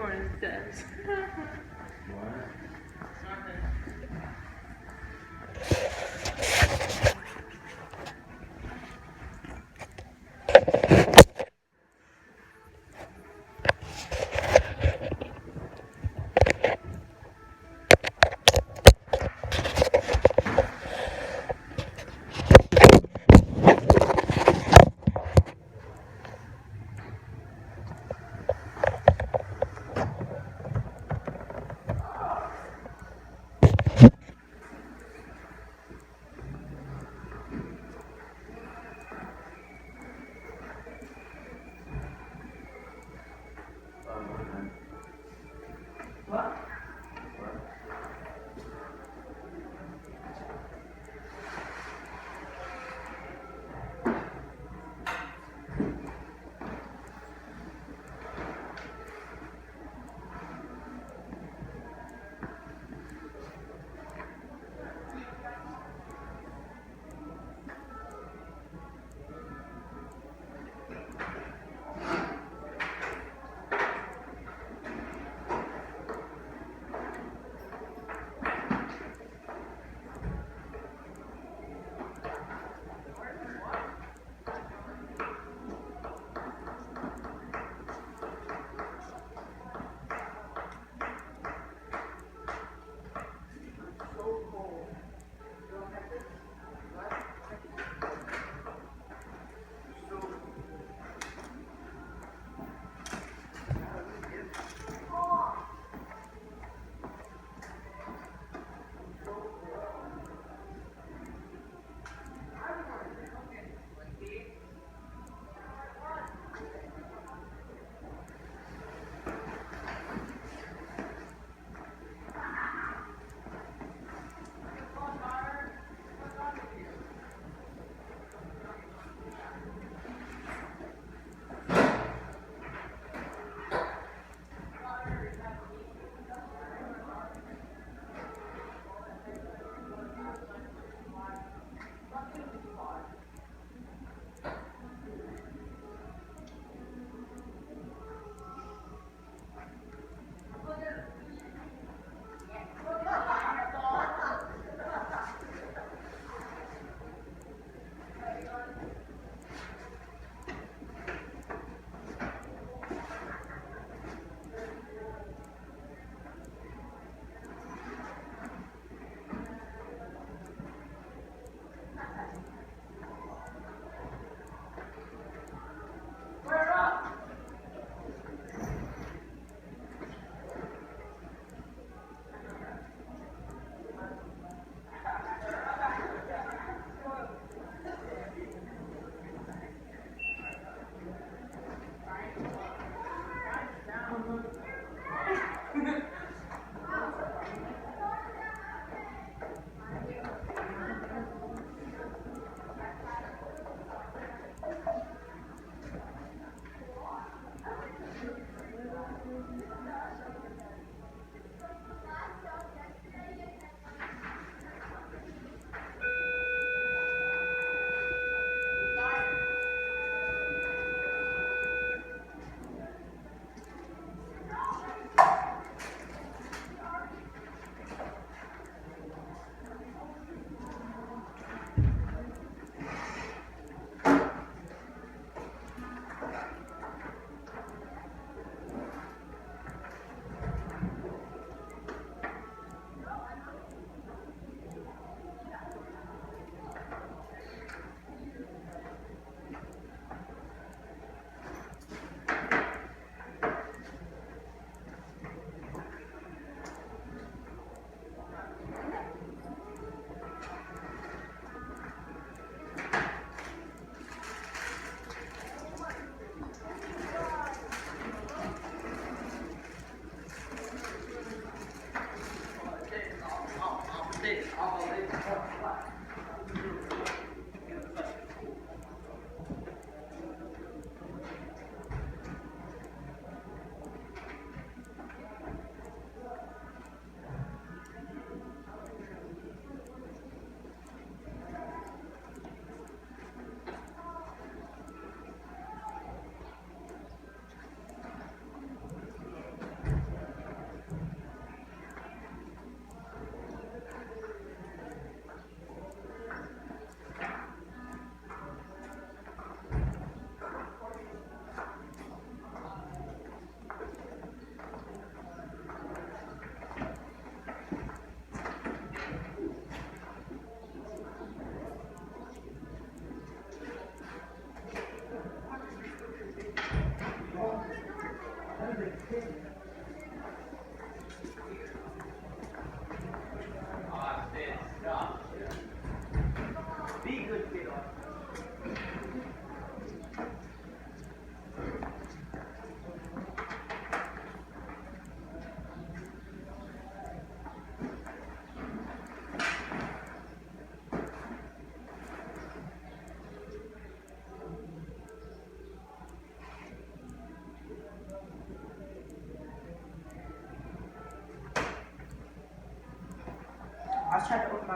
on his desk. What?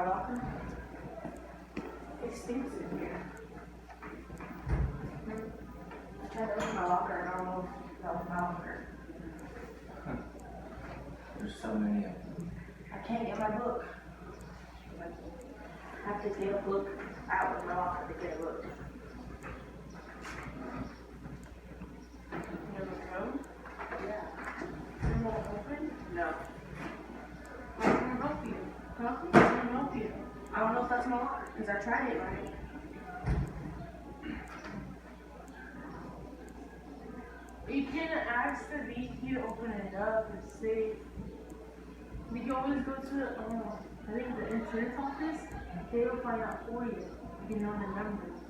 my locker? It stinks in here. I tried to open my locker and I don't know if that was my locker. There's so many of them. I can't get my book. I have to get a book out of my locker to get a book. You know the code? Yeah. You won't open? No. I can help you. Huh? I can help you. I don't know if that's my locker, because I tried it right. You can ask the VP to open it up and see. We can always go to, I think the insurance office. They will find out for you. You know the numbers.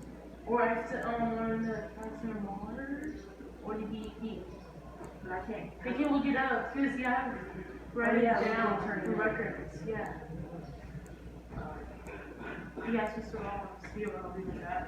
Or I have to learn the customer monitors or the VP. But I can't. They can look it up because you have to write it down for records. Yeah. Yeah, it's just wrong. See what I'll do with that.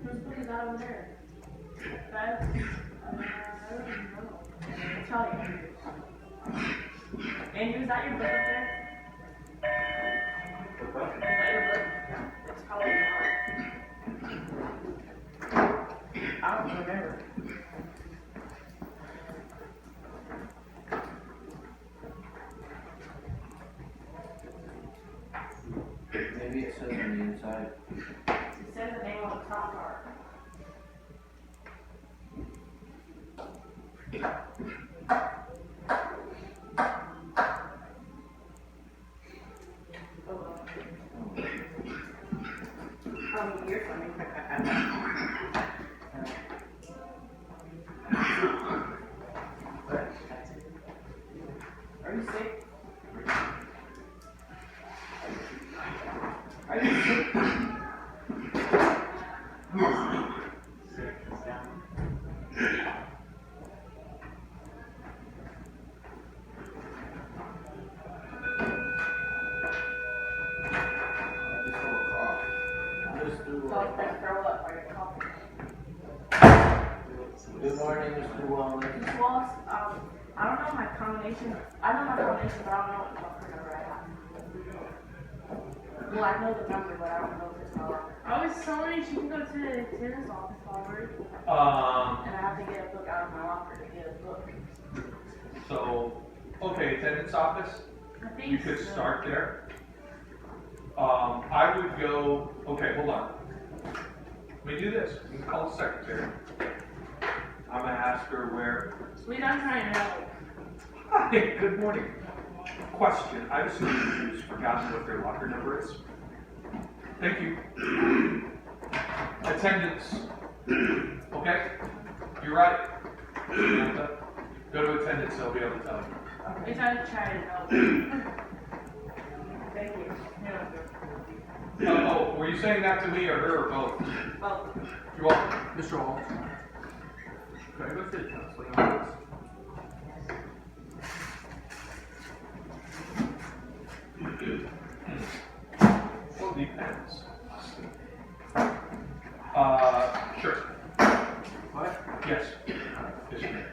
Whose book is that over there? That's, I don't know. It's probably Andrew's. Andrew, is that your book up there? Is that your book? It's probably not. I don't remember. Maybe it says on the inside. It says the name on the top part. Oh, you're funny. Are you sick? Are you sick? So then throw up while you're coughing. Good morning, Mr. Wallace. Just lost, I don't know my combination. I know my combination, but I don't know what locker number I have. Well, I know the number, but I don't know if it's my locker. I was telling you she can go to the tennis office already. And I have to get a book out of my locker to get a book. So, okay, attendance office, I think you could so. start there. I would go, okay, hold on. Let me do this, we can call the secretary. I'm gonna ask her where. Sweet, I'm trying to help. Hi, good morning. Question, I assume you've forgotten what their locker number is. Thank you. Attendance. Okay, you're right. Go to attendance, they'll be able to tell you. At least I tried to help. Thank you. Oh, were you saying that to me or her or both? Well, You're welcome. Mr. Hall. Can I go to the counseling office? Well, depends. Sure. What? Yes. Yes, ma'am.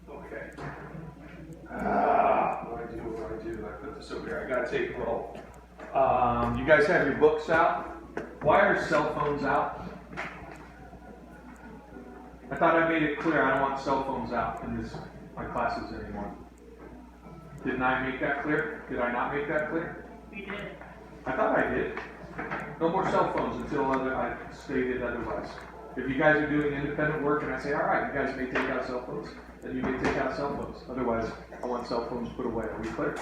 Okay. What do? I put this over here. I gotta take roll. You guys have your books out? Why are cell phones out? I thought I made it clear I don't want cell phones out in my classes anymore. Didn't I make that clear? Did I not make that clear? We did. I thought I did. No more cell phones until I stated otherwise. If you guys are doing independent work and I say, all right, you guys may take out cell phones, then you may take out cell phones. Otherwise, I want cell phones put away. Are we clear?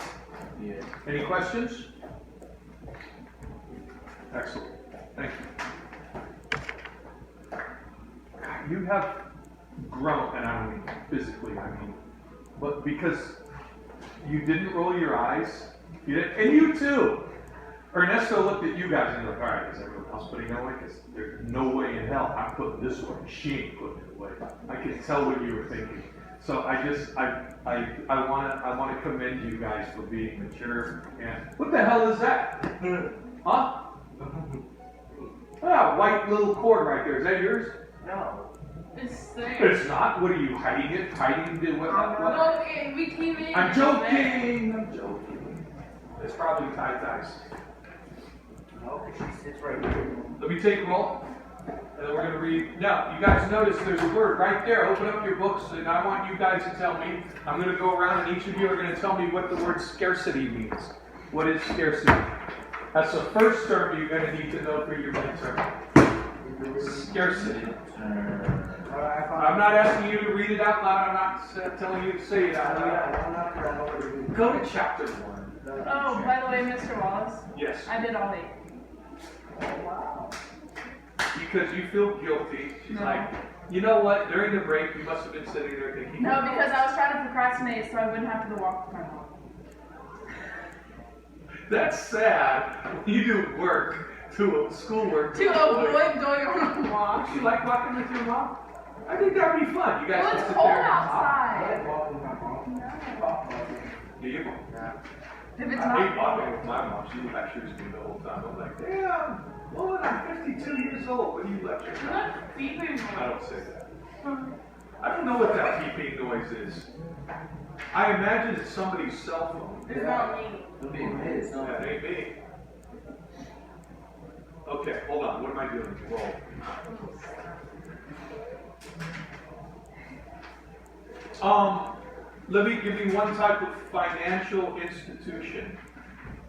Yeah. Any questions? Excellent. Thank you. You have grown, and I don't mean physically, I mean, but because you didn't roll your eyes, you didn't, and you too. Ernesto looked at you guys and like, all right, is everyone else putting it away? Because there's no way in hell I'm putting this away. She ain't putting it away. I can tell what you were thinking. So I want to commend you guys for being mature. And what the hell is that? Huh? Ah, white little cord right there. Is that yours? No. It's there. It's not. What are you hiding it? Hiding the what? No, we came in. I'm joking. I'm joking. It's probably tie-dyes. No, because she sits right here. Let me take roll, and then we're going to read. Now, you guys notice there's a word right there. Open up your books, and I want you guys to tell me. I'm going to go around, and each of you are going to tell me what the word scarcity means. What is scarcity? That's the first term you're going to need to know for your midterm. Scarcity. I'm not asking you to read it out loud. I'm not telling you to say it out loud. Go to chapter 1. Oh, by the way, Mr. Wallace, Yes. I did all 8. Oh, wow. Because you feel guilty. She's No. like, you know what? During the break, you must have been sitting there thinking. No, because I was trying to procrastinate so I wouldn't have to go walk with my mom. That's sad. You do work to schoolwork. To avoid going on a walk. You like walking with your mom? I think that'd be fun. You guys Well, can it's sit cold there and talk. outside. I walk with my mom. Do you? Yeah. If it's I hate not walking with my mom. She lectures me the whole time. I'm like, damn, woman, I'm 52 years old. What do you lecture me? not beeping. I don't say that. I don't know what that beeping noise is. I imagine it's somebody's cell phone. It's not me. It'll be his. No. That ain't me. Okay, hold on. What am I doing? Roll. Let me give you one type of financial institution.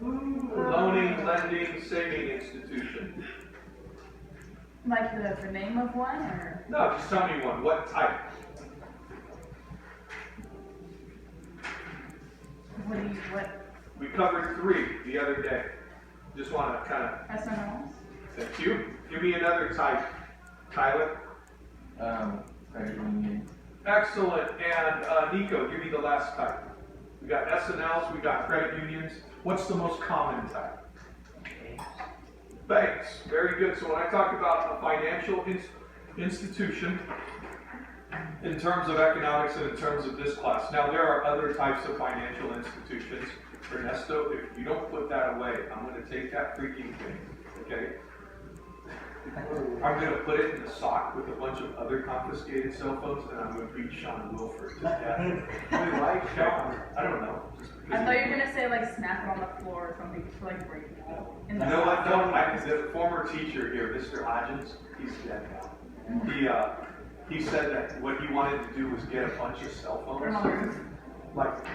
Loaning, lending, saving institution. Like the name of one, or? No, just tell me one. What type? What? We covered 3 the other day. Just want to kind of. SNLs? Thank you. Give me another type, Tyler. Credit union. Excellent. And Nico, give me the last type. We got S&Ls, we got credit unions. What's the most common type? Banks. Very good. So when I talk about a financial institution, in terms of economics and in terms of this class, now there are other types of financial institutions. Ernesto, if you don't put that away, I'm going to take that freaking thing, okay? I'm going to put it in the sock with a bunch of other confiscated cell phones, and I'm going to beat Sean Wilford to death. Wait, why Sean? I don't know. Just because I thought you were gonna say like snap it on the floor or something to like break it out. You know what? The former teacher here, Mr. Hodgins, he's dead now. He said that what he wanted to do was get a bunch of cell phones, like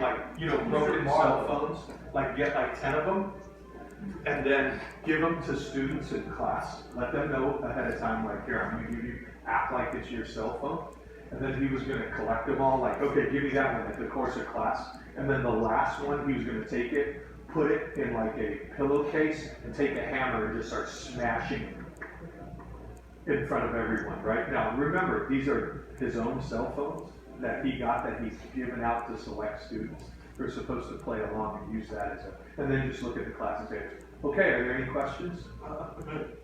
broken cell phones, like get like 10 of them, and then give them to students in class. Let them know ahead of time, like, here, I'm going to give you, act like it's your cell phone. And then he was going to collect them all, like, okay, give me that one at the course of class. And then the last one, he was going to take it, put it in like a pillowcase, and take a hammer and just start smashing it in front of everyone, right? Now, remember, these are his own cell phones that he got that he's given out to select students who are supposed to play along and use that as a, and then just look at the class and say, okay, are there any questions?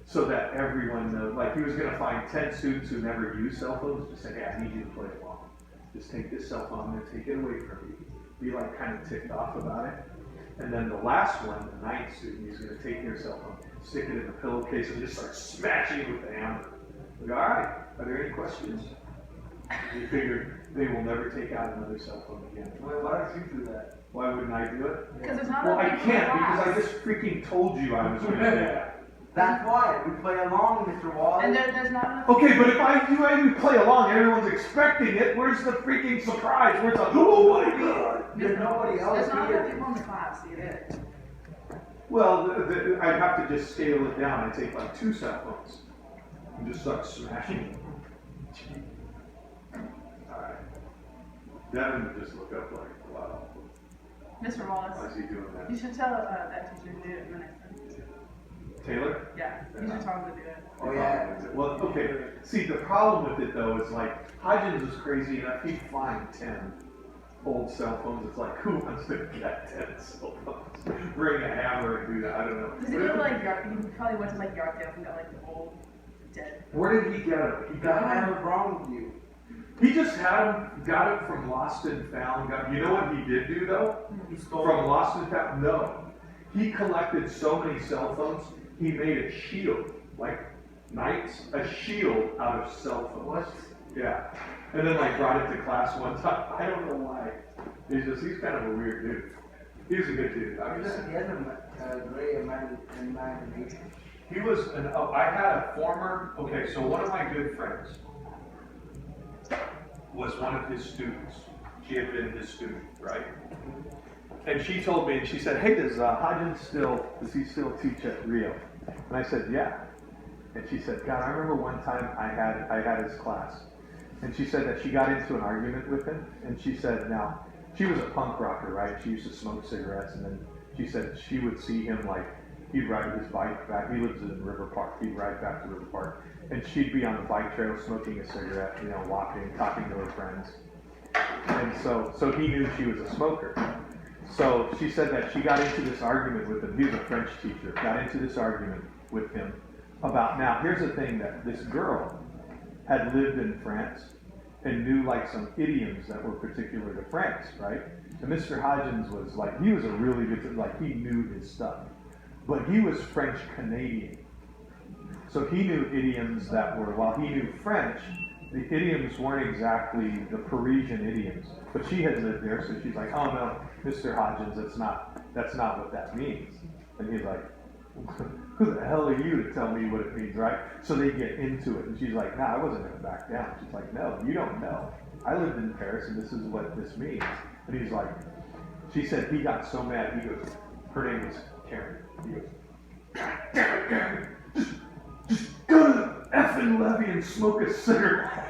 So that everyone knows, like he was going to find 10 students who never use cell phones, just say, hey, I need you to play along. Just take this cell phone, I'm going to take it away from you. Be like kind of ticked off about it. And then the last one, the 9th student, he's going to take their cell phone, stick it in the pillowcase, and just start smashing it with the hammer. Like, all right, are there any questions? He figured they will never take out another cell phone again. Wait, why don't you do that? Why wouldn't I do it? Because it's not Well, a I big can't class. because I just freaking told you I was going to do that. That's why we play along, Mr. Wallace. And there's not enough. Okay, but if we play along, everyone's expecting it. Where's the freaking surprise? Where's the, oh my god? There's nobody else There's not enough here. people in the class, see it. Well, I'd have to just scale it down and take like 2 cell phones and just start smashing them. Alright. Devin would just look up like, wow, Mr. why Wallace, is he doing that? you should tell that teacher to do it the next time. Taylor? Yeah, you should tell him to do it. Oh, yeah. Well, okay. See, the problem with it though is like, Hodgins is crazy enough, he'd find 10 old cell phones. It's like, who wants to get 10 cell phones? Bring a hammer and do that, I don't know. Does he go to like yard? He probably went to like yard sales and got like the old dead. Where did he get it? He The got hell it. is wrong with you? He just got it from Lost and Found. You know what he did do though? He stole From Lost and Found? No. He collected so many cell phones, he made a shield, like knights, a shield out of cell phones. What? Yeah. And then like brought it to class one time. I don't know why. He's kind of a weird dude. He's a good dude. I'm just saying. He has a great imagination. He was I had a former, okay, so one of my good friends was one of his students. She had been his student, right? And she told me, and she said, hey, does he still teach at Rio? And I said, yeah. And she said, God, I remember one time I had his class. And she said that she got into an argument with him. And she said, now, she was a punk rocker, right? She used to smoke cigarettes. And then she said she would see him like, he'd ride his bike back. He lives in River Park. He'd ride back to River Park. And she'd be on the bike trail smoking a cigarette, you know, walking, talking to her friends. And so he knew she was a smoker. So she said that she got into this argument with him. He was a French teacher. Got into this argument with him about, now here's the thing, that this girl had lived in France and knew like some idioms that were particular to France, right? And Mr. Hodgins was like, he was a really good, like he knew his stuff. But he was French Canadian. So he knew idioms that were, while he knew French, the idioms weren't exactly the Parisian idioms. But she had lived there, so she's like, oh no, Mr. Hodgins, that's not what that means. And he's like, who the hell are you to tell me what it means, right? So they get into it, and she's like, nah, I wasn't gonna back down. She's like, no, you don't know. I lived in Paris, and this is what this means. And he's like, she said he got so mad, he goes, her name is Karen. He goes, God damn it, Karen, just go to the effing levee and smoke a cigarette.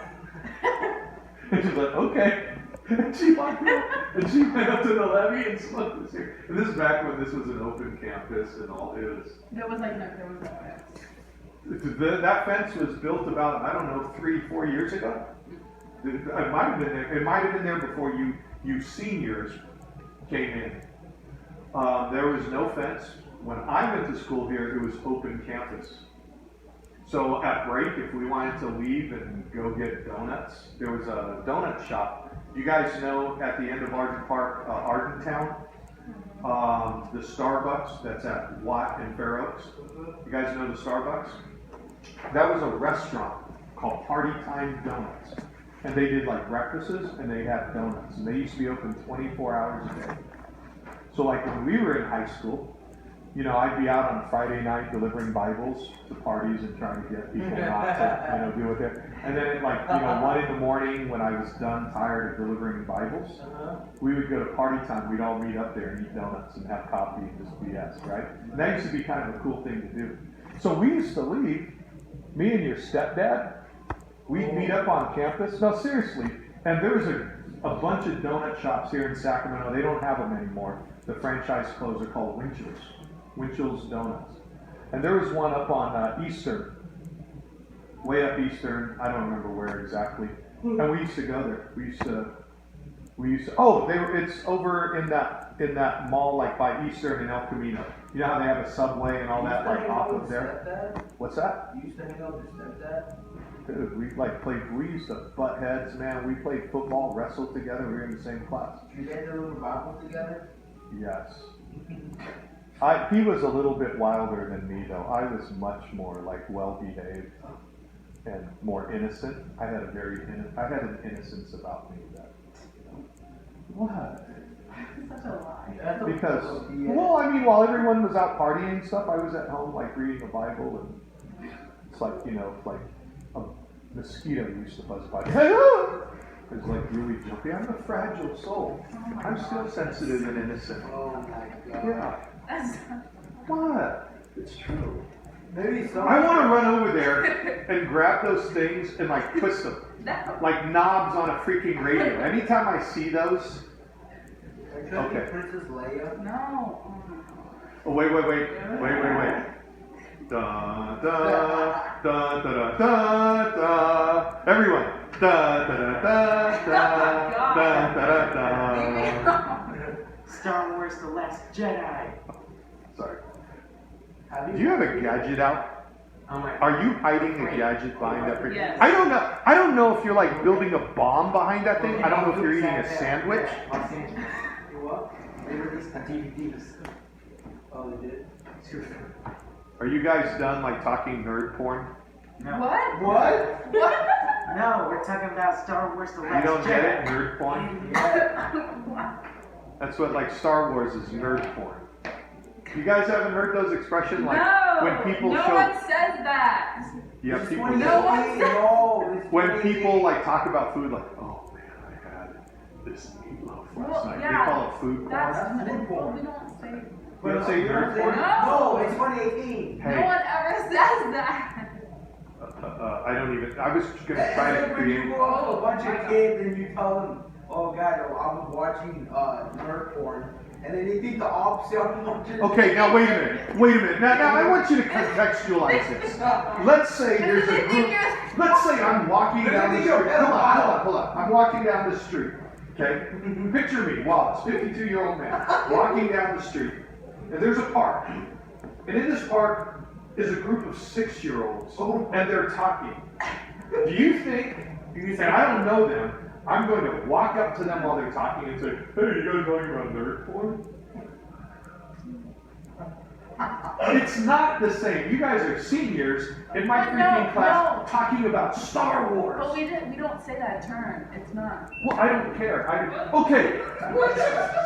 And she's like, okay. And she walked up, and she went up to the levee and smoked a cigarette. And this is back when this was an open campus and all it was. There was like no fence. That fence was built about, I don't know, 3-4 years ago. It might have been there. It might have been there before you seniors came in. There was no fence. When I went to school here, it was open campus. So at break, if we wanted to leave and go get donuts, there was a donut shop. You guys know at the end of Arden Park, Ardentown, the Starbucks that's at Watt and Fair Oaks. You guys know the Starbucks? That was a restaurant called Party Time Donuts. And they did like breakfasts and they had donuts. And they used to be open 24 hours a day. So like when we were in high school, you know, I'd be out on Friday night delivering Bibles to parties and trying to get people not to, you know, do it there. And then at like, 1 in the morning when I was done, tired of delivering Bibles, we would go to party time. We'd all meet up there and eat donuts and have coffee and just BS, right? And that used to be kind of a cool thing to do. So we used to leave, me and your stepdad, we'd meet up on campus. No, seriously. And there was a bunch of donut shops here in Sacramento. They don't have them anymore. The franchise closed. They're called Winchell's Donuts. And there was one up on Eastern, way up Eastern. I don't remember where exactly. And we used to go there. We used to. Oh, it's over in that mall like by Eastern and El Camino. You know how they have a Subway and all that like off of there. What's that? You used to hang out with your stepdad? Dude, we used to butt heads, man. We played football, wrestled together. We were in the same class. You guys deliver Bibles together? Yes. He was a little bit wilder than me, though. I was much more like well-behaved and more innocent. I had an innocence about me that, you know. What? Such a lie. That's a Because, yeah. well, I mean, while everyone was out partying and stuff, I was at home, like, reading the Bible, and it's like, you know, like a mosquito used to buzz by. It's like really jumpy. I'm a fragile soul. I'm still sensitive and innocent. Oh my god. Yeah. That's What? It's true. Maybe some. I want to run over there and grab those things and like twist them. no. Like knobs on a freaking radio. Anytime I see those. Okay. Princess Leia. No. Oh, wait. Da da da da da da da. Everyone. Da da da da da da da da. Star Wars: The Last Jedi. Sorry. Have Do you have a gadget out? Oh my. Are you hiding a gadget behind that freaking? Yes. I don't know. I don't know if you're like building a bomb behind that thing. I don't know if you're eating a sandwich. Los Angeles. you what? They released a DVD. Oh, they did? Are you guys done like talking nerd porn? No. What? What? What? No, we're talking about Star Wars: The You Last don't get it, Jedi. nerd porn? Yeah. That's what like Star Wars is nerd porn. You guys haven't heard those expressions like No. when people no show? one says that. Yeah, It's people. 2018. No one said- No, it's When 2018. people like talk about food, like, oh man, I had this meatloaf last Well, night. yeah, They call it food porn. That's That's well, nerd porn. we don't say. You don't say nerd porn? No. No, it's 2018. Hey. No one ever says that. I don't even. I was gonna try That's to like when you create. go up to a bunch of kids and you tell them, oh god, I was watching nerd porn, and then they think the opposite. I'm watching. Okay, now wait a minute. Now I want you to contextualize this. Let's say there's a group. Let's say I'm walking down the street. Hold on. I'm walking down the street. Okay? Picture me, Wallace, 52-year-old man, walking down the street, and there's a park. And in this park is a group of 6-year-olds, and they're talking. Do you think, and I don't know them, I'm going to walk up to them while they're talking and say, hey, you guys talking about nerd porn? It's not the same. You guys are seniors in my But freaking no, class talking about Star Wars. But we don't say that term. It's not. Well, I don't care. Okay. What's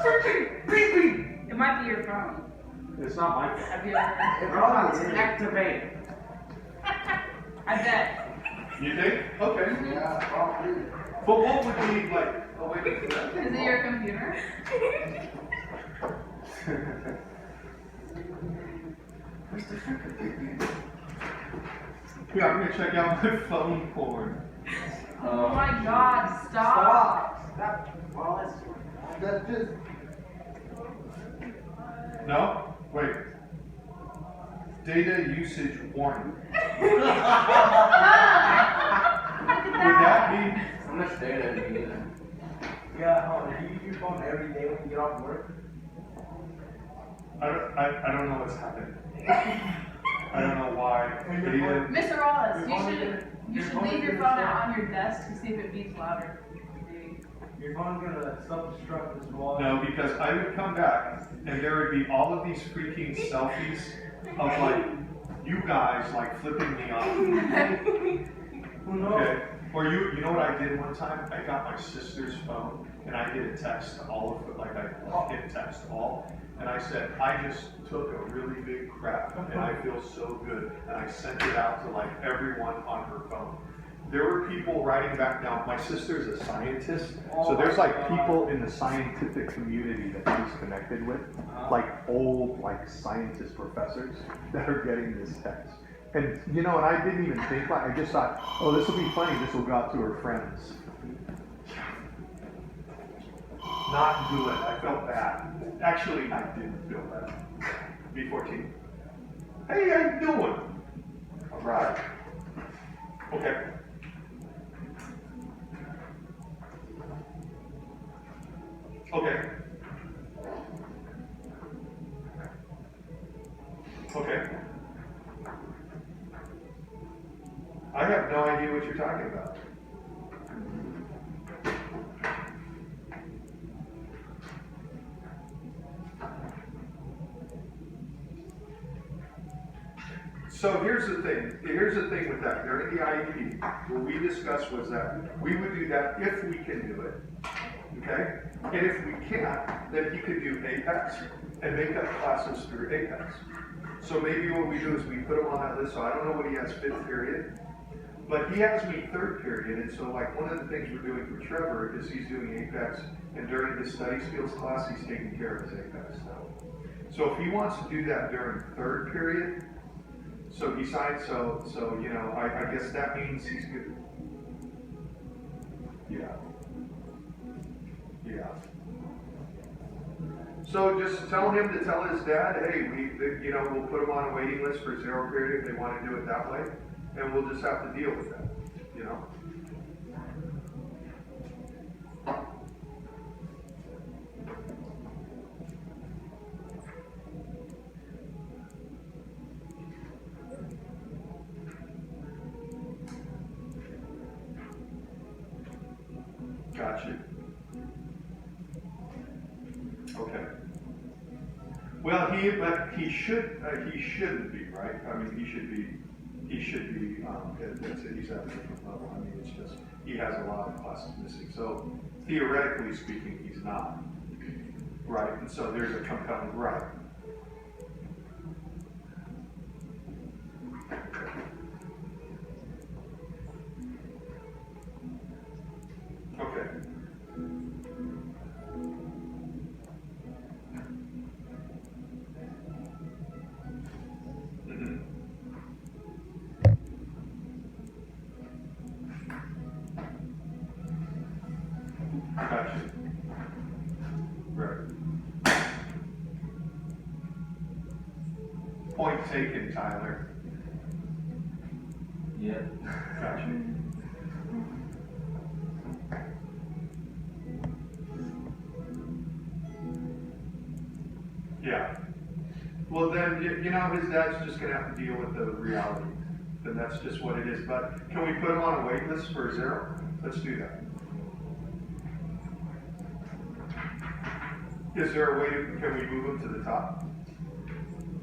freaking beeping? It might be your phone. It's not my fault. Have you ever? It probably is. Activate. I bet. You think? Okay. Yeah, probably. But what would be like? Oh wait. Is it your computer? Yeah, I'm gonna check out my phone porn. Oh my God! Stop. Stop. Stop. Wallace. That's just. No? Wait. Data usage warning. Look at Would that. that be? How much data do you use? Yeah, do you use your phone every day when you get off work? I don't know what's happening. I don't know why. Data. Mr. Wallace, Your you phone should is- you your should phone leave is your gonna phone out stop. on your desk to see if it beats louder. Maybe. Your phone's gonna self-destruct as well. No, because I would come back and there would be all of these freaking selfies of like you guys like flipping me off. Who knows? Okay. Or you know what I did one time? I got my sister's phone and I did a text to all of it, like I hit text all, and I said, I just took a really big crap and I feel so good, and I sent it out to like everyone on her phone. There were people writing back down. My sister's a scientist, so there's like people in the scientific community that she's connected with, like old like scientist professors that are getting this text. And you know, and I didn't even think like, I just thought, oh, this will be funny. This will go out to her friends. Not good. I felt bad. Actually, I didn't feel bad. B14. Hey, how you doing? All right. Okay. Okay. Okay. I have no idea what you're talking about. So here's the thing. Here's the thing with that. During the IEP, what we discussed was that we would do that if we can do it. Okay? And if we can't, then he could do Apex and make up classes through Apex. So maybe what we do is we put him on that list. So I don't know what he has 5th period, but he has me 3rd period. And so like one of the things we're doing for Trevor is he's doing Apex, and during his study skills class, he's taking care of his Apex stuff. So if he wants to do that during 3rd period, so he signs, so you know, I guess that means he's good. Yeah. Yeah. So just tell him to tell his dad, hey, we'll put him on a waiting list for 0 period if they want to do it that way, and we'll just have to deal with that, you know? Gotcha. Okay. Well, he shouldn't be, right? I mean, he should be, he's at a different level. I mean, it's just, he has a lot of classes missing. So theoretically speaking, he's not, right? And so there's a compelling, right? Okay. Mm-hmm. Gotcha. Right. Point taken, Tyler. Yeah. Gotcha. Yeah. Well, then, you know, his dad's just going to have to deal with the reality. Then that's just what it is. But can we put him on a wait list for 0? Let's do that. Is there a way can we move him to the top?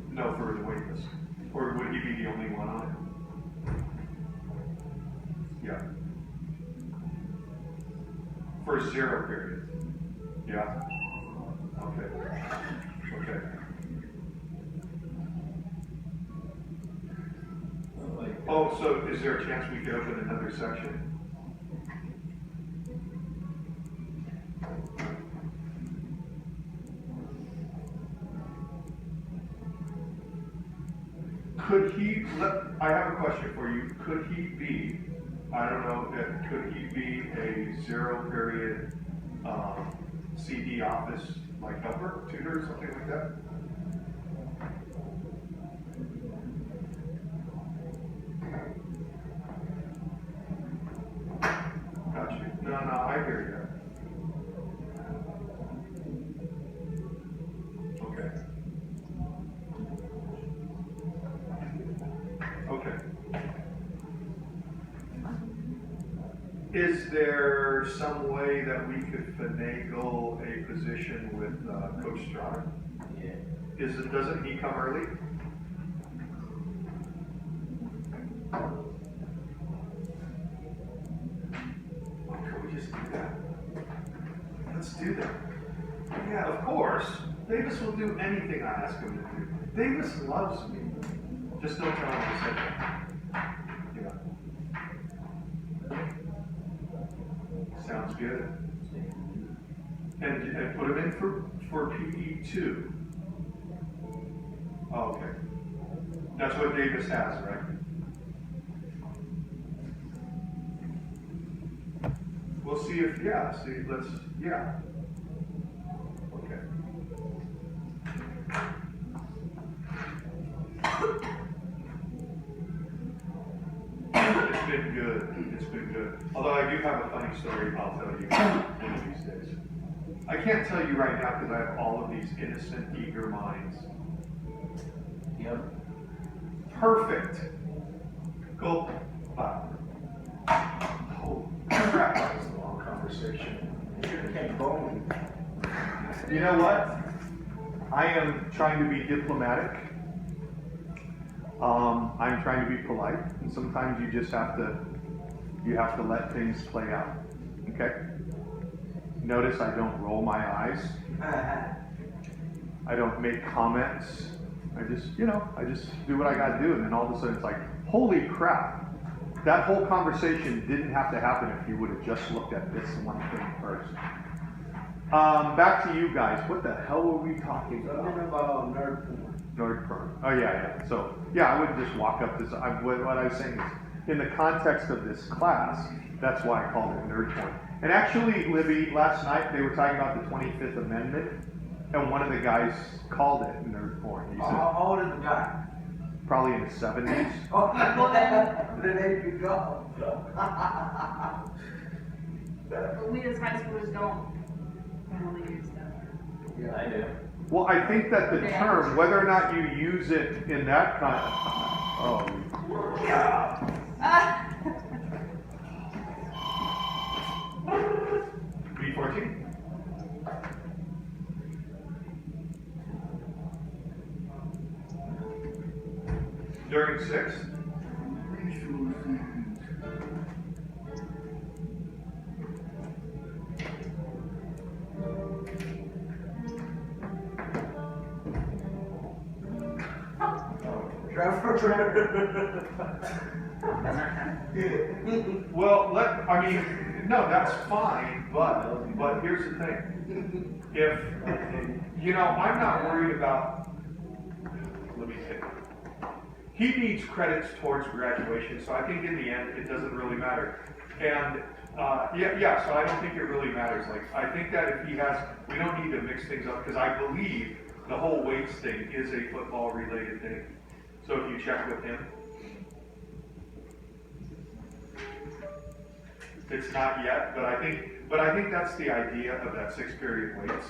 No, for the wait list. Or would he be the only one on it? Yeah. For 0 period. Yeah. Okay. Okay. Oh, so is there a chance we could open another section? Could he, I have a question for you. Could he be, I don't know, could he be a 0 period CD office like helper, tutor, something like that? Gotcha. No, I hear you. Okay. Okay. Is there some way that we could finagle a position with Coach Strada? Yeah. Doesn't he come early? Can we just do that? Let's do that. Yeah, of course. Davis will do anything I ask him to do. Davis loves me. Just don't tell him I said that. Yeah. Sounds good. And put him in for PE2. Oh, okay. That's what Davis has, right? We'll see if, yeah, yeah. Okay. It's been good. It's been good. Although I do have a funny story I'll tell you one of these days. I can't tell you right now because I have all of these innocent, eager minds. Yep. Perfect. Cool. Bye. Oh, crap. That was a long conversation. You know what? I am trying to be diplomatic. I'm trying to be polite, and sometimes you just have to let things play out. Okay? Notice I don't roll my eyes. I don't make comments. I just do what I gotta do, and then all of a sudden it's like, holy crap. That whole conversation didn't have to happen if you would have just looked at this one thing first. Back to you guys. What the hell were we talking about? Something about nerd porn. Nerd porn. Oh yeah. So yeah, I wouldn't just walk up to. What I was saying is, in the context of this class, that's why I called it nerd porn. And actually, Libby, last night they were talking about the 25th Amendment, and one of the guys called it nerd porn. He said, How old is the guy? probably in his 70s. Oh, then there you go. But we as high schoolers don't normally use that. Yeah. I do. Well, I think that the term, whether or not you use it in that kind of, B14? During 6? Well, no, that's fine, but here's the thing. If, I'm not worried about, let me think. He needs credits towards graduation, so I think in the end, it doesn't really matter. And, so I don't think it really matters. Like, I think that if he has, we don't need to mix things up, because I believe the whole weights thing is a football-related thing. So if you check with him, it's not yet, but I think that's the idea of that 6-period weights.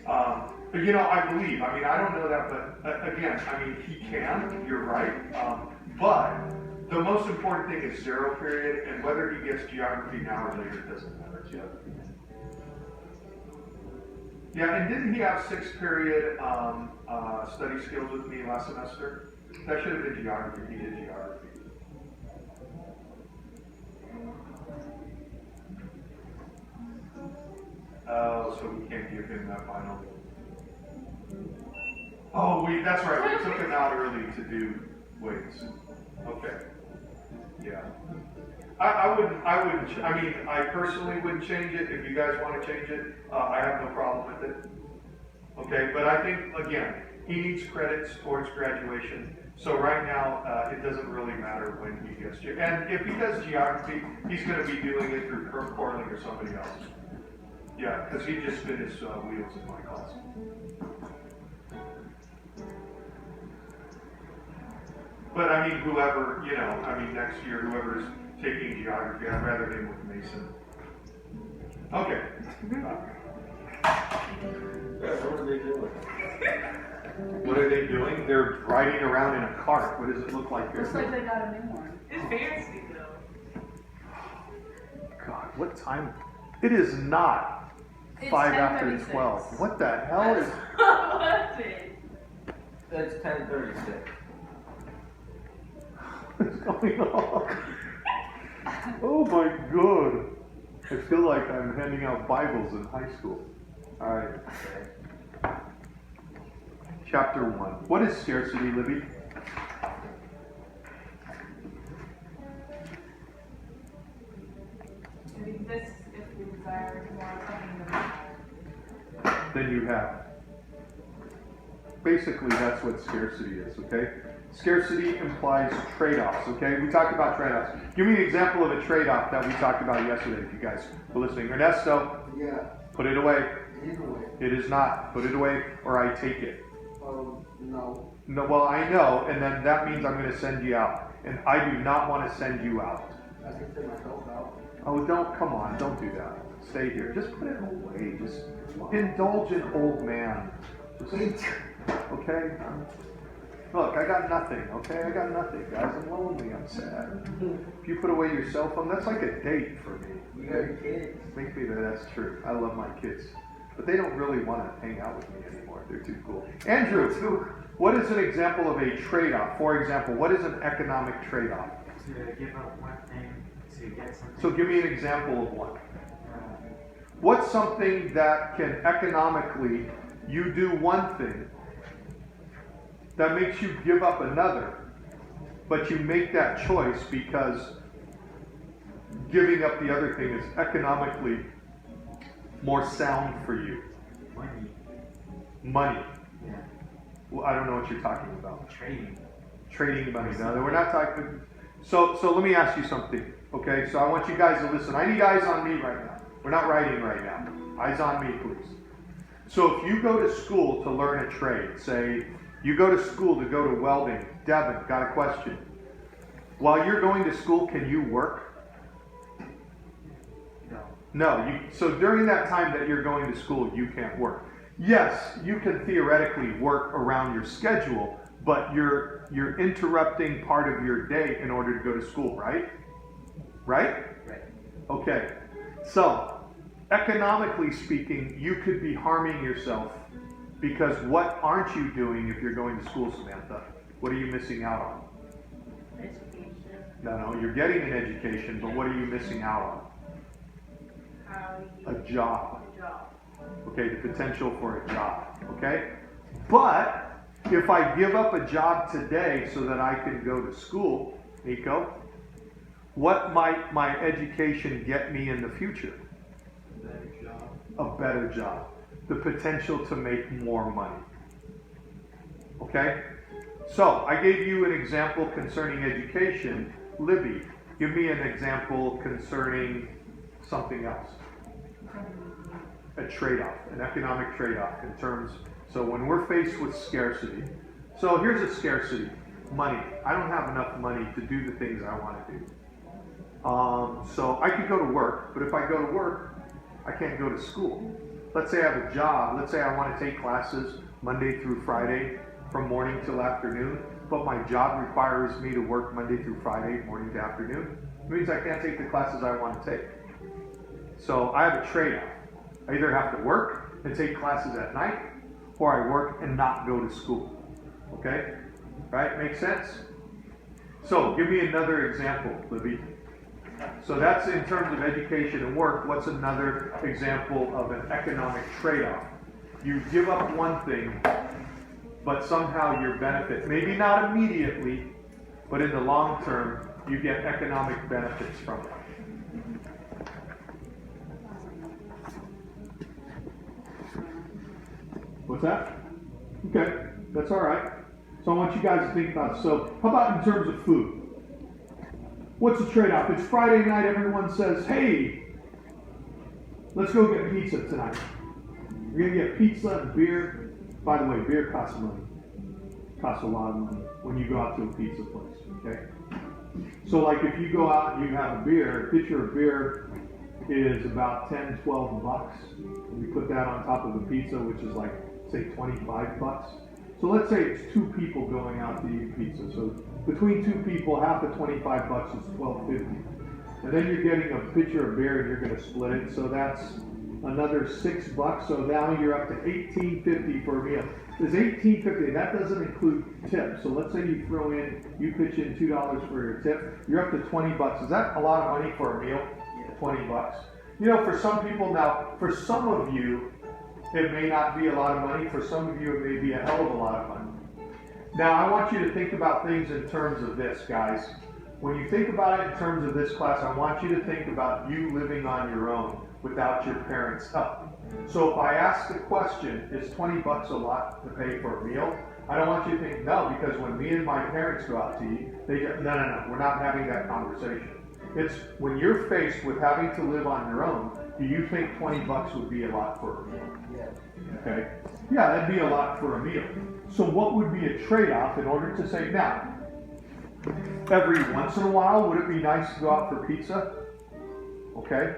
But I believe. I don't know that, but again, he can. You're right. But the most important thing is 0 period, and whether he gets geography now or later doesn't matter. Yeah, and didn't he have 6-period study skills with me last semester? That should have been geography. He did geography. Oh, so we can't give him that final. Oh, that's right. We took him out early to do weights. Okay. Yeah. I personally wouldn't change it. If you guys want to change it, I have no problem with it. Okay, but I think, again, he needs credits towards graduation. So right now, it doesn't really matter when he gets to. And if he does geography, he's going to be doing it through Kirk Corling or somebody else. Yeah, because he just spin his wheels in my class. But whoever, next year, whoever's taking geography, I'd rather him with Mason. Okay. What are they doing? What are they doing? They're riding around in a cart. What does it look like? Looks like they got a new one. It's fancy though. God, what time? It is not It's 5 after 10:36. 12. What the hell is? What's it? It's 10:36. What's going on? Oh my God. I feel like I'm handing out Bibles in high school. All right. Chapter 1. What is scarcity, Libby? It exists if we desire more something than that. Than you have. Basically, that's what scarcity is, okay? Scarcity implies trade-offs, okay? We talked about trade-offs. Give me an example of a trade-off that we talked about yesterday, if you guys were listening. Ernesto, Yeah. put it away. Either way. It is not. Put it away, or I take it. No. No, well, I know, and then that means I'm going to send you out. And I do not want to send you out. I can send myself out. Oh, come on, don't do that. Stay here. Just put it away. Just indulge an old man. Just, okay? Look, I got nothing, okay? I got nothing, guys. I'm lonely, I'm sad. If you put away your cell phone, that's like a date for me. You got your kids. Make me that's true. I love my kids. But they don't really want to hang out with me anymore. They're too cool. Andrew, what is an example of a trade-off? For example, what is an economic trade-off? To give up one thing to get something. So give me an example of one. What's something that can economically, you do one thing that makes you give up another, but you make that choice because giving up the other thing is economically more sound for you? Money. Money. Yeah. Well, I don't know what you're talking about. Trading. Trading money. No, we're not talking. So let me ask you something. Okay, so I want you guys to listen. I need eyes on me right now. We're not writing right now. Eyes on me, please. So if you go to school to learn a trade, say you go to school to go to welding. Devin, got a question. While you're going to school, can you work? No. So during that time that you're going to school, you can't work. Yes, you can theoretically work around your schedule, but you're interrupting part of your day in order to go to school, right? Right? Right. Okay. So, economically speaking, you could be harming yourself because what aren't you doing if you're going to school, Samantha? What are you missing out on? Education. No, you're getting an education, but what are you missing out on? A job. Okay, the potential for a job. Okay? But if I give up a job today so that I can go to school, Nico, what might my education get me in the future? A better job. The potential to make more money. Okay? So, I gave you an example concerning education. Libby, give me an example concerning something else. A trade-off, an economic trade-off in terms, so when we're faced with scarcity. So here's a scarcity, money. I don't have enough money to do the things I want to do. So I could go to work, but if I go to work, I can't go to school. Let's say I have a job, let's say I want to take classes Monday through Friday from morning till afternoon, but my job requires me to work Monday through Friday, morning to afternoon. It means I can't take the classes I want to take. So I have a trade-off. I either have to work and take classes at night, or I work and not go to school. Okay? Right? Makes sense? So, give me another example, Libby. So that's in terms of education and work. What's another example of an economic trade-off? You give up one thing, but somehow your benefit, maybe not immediately, but in the long term, you get economic benefits from it. What's that? Okay, that's all right. So I want you guys to think about it. So how about in terms of food? What's the trade-off? It's Friday night, everyone says, hey, let's go get pizza tonight. We're going to get pizza and beer. By the way, beer costs money. Costs a lot of money when you go out to a pizza place, okay? So like if you go out and you have a beer, a pitcher of beer is about 10, 12 bucks. And you put that on top of a pizza, which is like, say 25 bucks. So let's say it's two people going out to eat pizza. So between two people, half of 25 bucks is $12.50. And then you're getting a pitcher of beer and you're going to split it. So that's another $6. So now you're up to $18.50 for a meal. There's $18.50. That doesn't include tips. So let's say you pitch in $2 for your tip. You're up to 20 bucks. Is that a lot of money for a meal? 20 bucks. You know, for some people now, for some of you, it may not be a lot of money. For some of you, it may be a hell of a lot of money. Now, I want you to think about things in terms of this, guys. When you think about it in terms of this class, I want you to think about you living on your own without your parents' help. So if I ask the question, is 20 bucks a lot to pay for a meal? I don't want you to think, no, because when me and my parents go out to eat, they go, no, we're not having that conversation. It's when you're faced with having to live on your own, do you think 20 bucks would be a lot for a meal? Okay. Yeah, that'd be a lot for a meal. So what would be a trade-off in order to say, now, every once in a while, would it be nice to go out for pizza? Okay.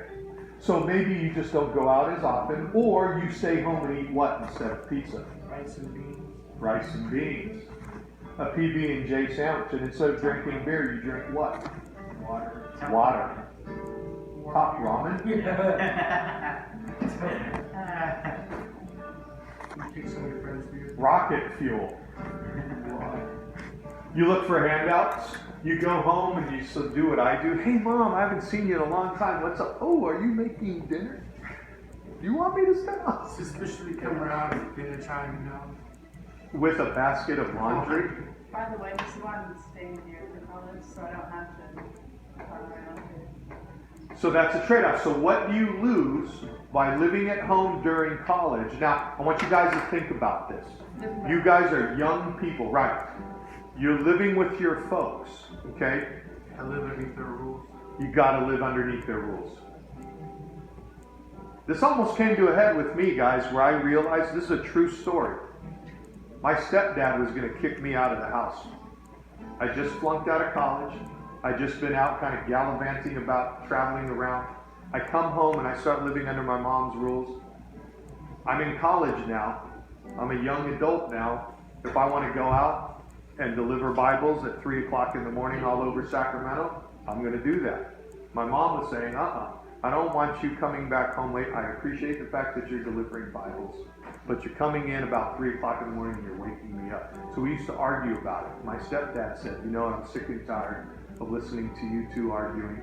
So maybe you just don't go out as often, or you stay home and eat what instead of pizza? Rice and beans. Rice and beans. A PB&J sandwich, and instead of drinking beer, you drink what? Water. Hot ramen? Rocket fuel. You look for handouts. You go home and you do what I do. Hey, Mom, I haven't seen you in a long time. What's up? Oh, are you making dinner? You want me to step on? Suspiciously come around at dinner time, you know. With a basket of laundry? By the way, Mr. Martin is staying here for college, so I don't have to fly around. So that's a trade-off. So what do you lose by living at home during college? Now, I want you guys to think about this. You guys are young people, right? You're living with your folks, okay? I live underneath their rules. You gotta live underneath their rules. This almost came to a head with me, guys, where I realized this is a true story. My stepdad was gonna kick me out of the house. I just flunked out of college. I'd just been out kind of gallivanting about traveling around. I come home and I start living under my mom's rules. I'm in college now. I'm a young adult now. If I want to go out and deliver Bibles at 3 o'clock in the morning all over Sacramento, I'm going to do that. My mom was saying, I don't want you coming back home late. I appreciate the fact that you're delivering Bibles, but you're coming in about 3 o'clock in the morning and you're waking me up. So we used to argue about it. My stepdad said, you know what, I'm sick and tired of listening to you two arguing.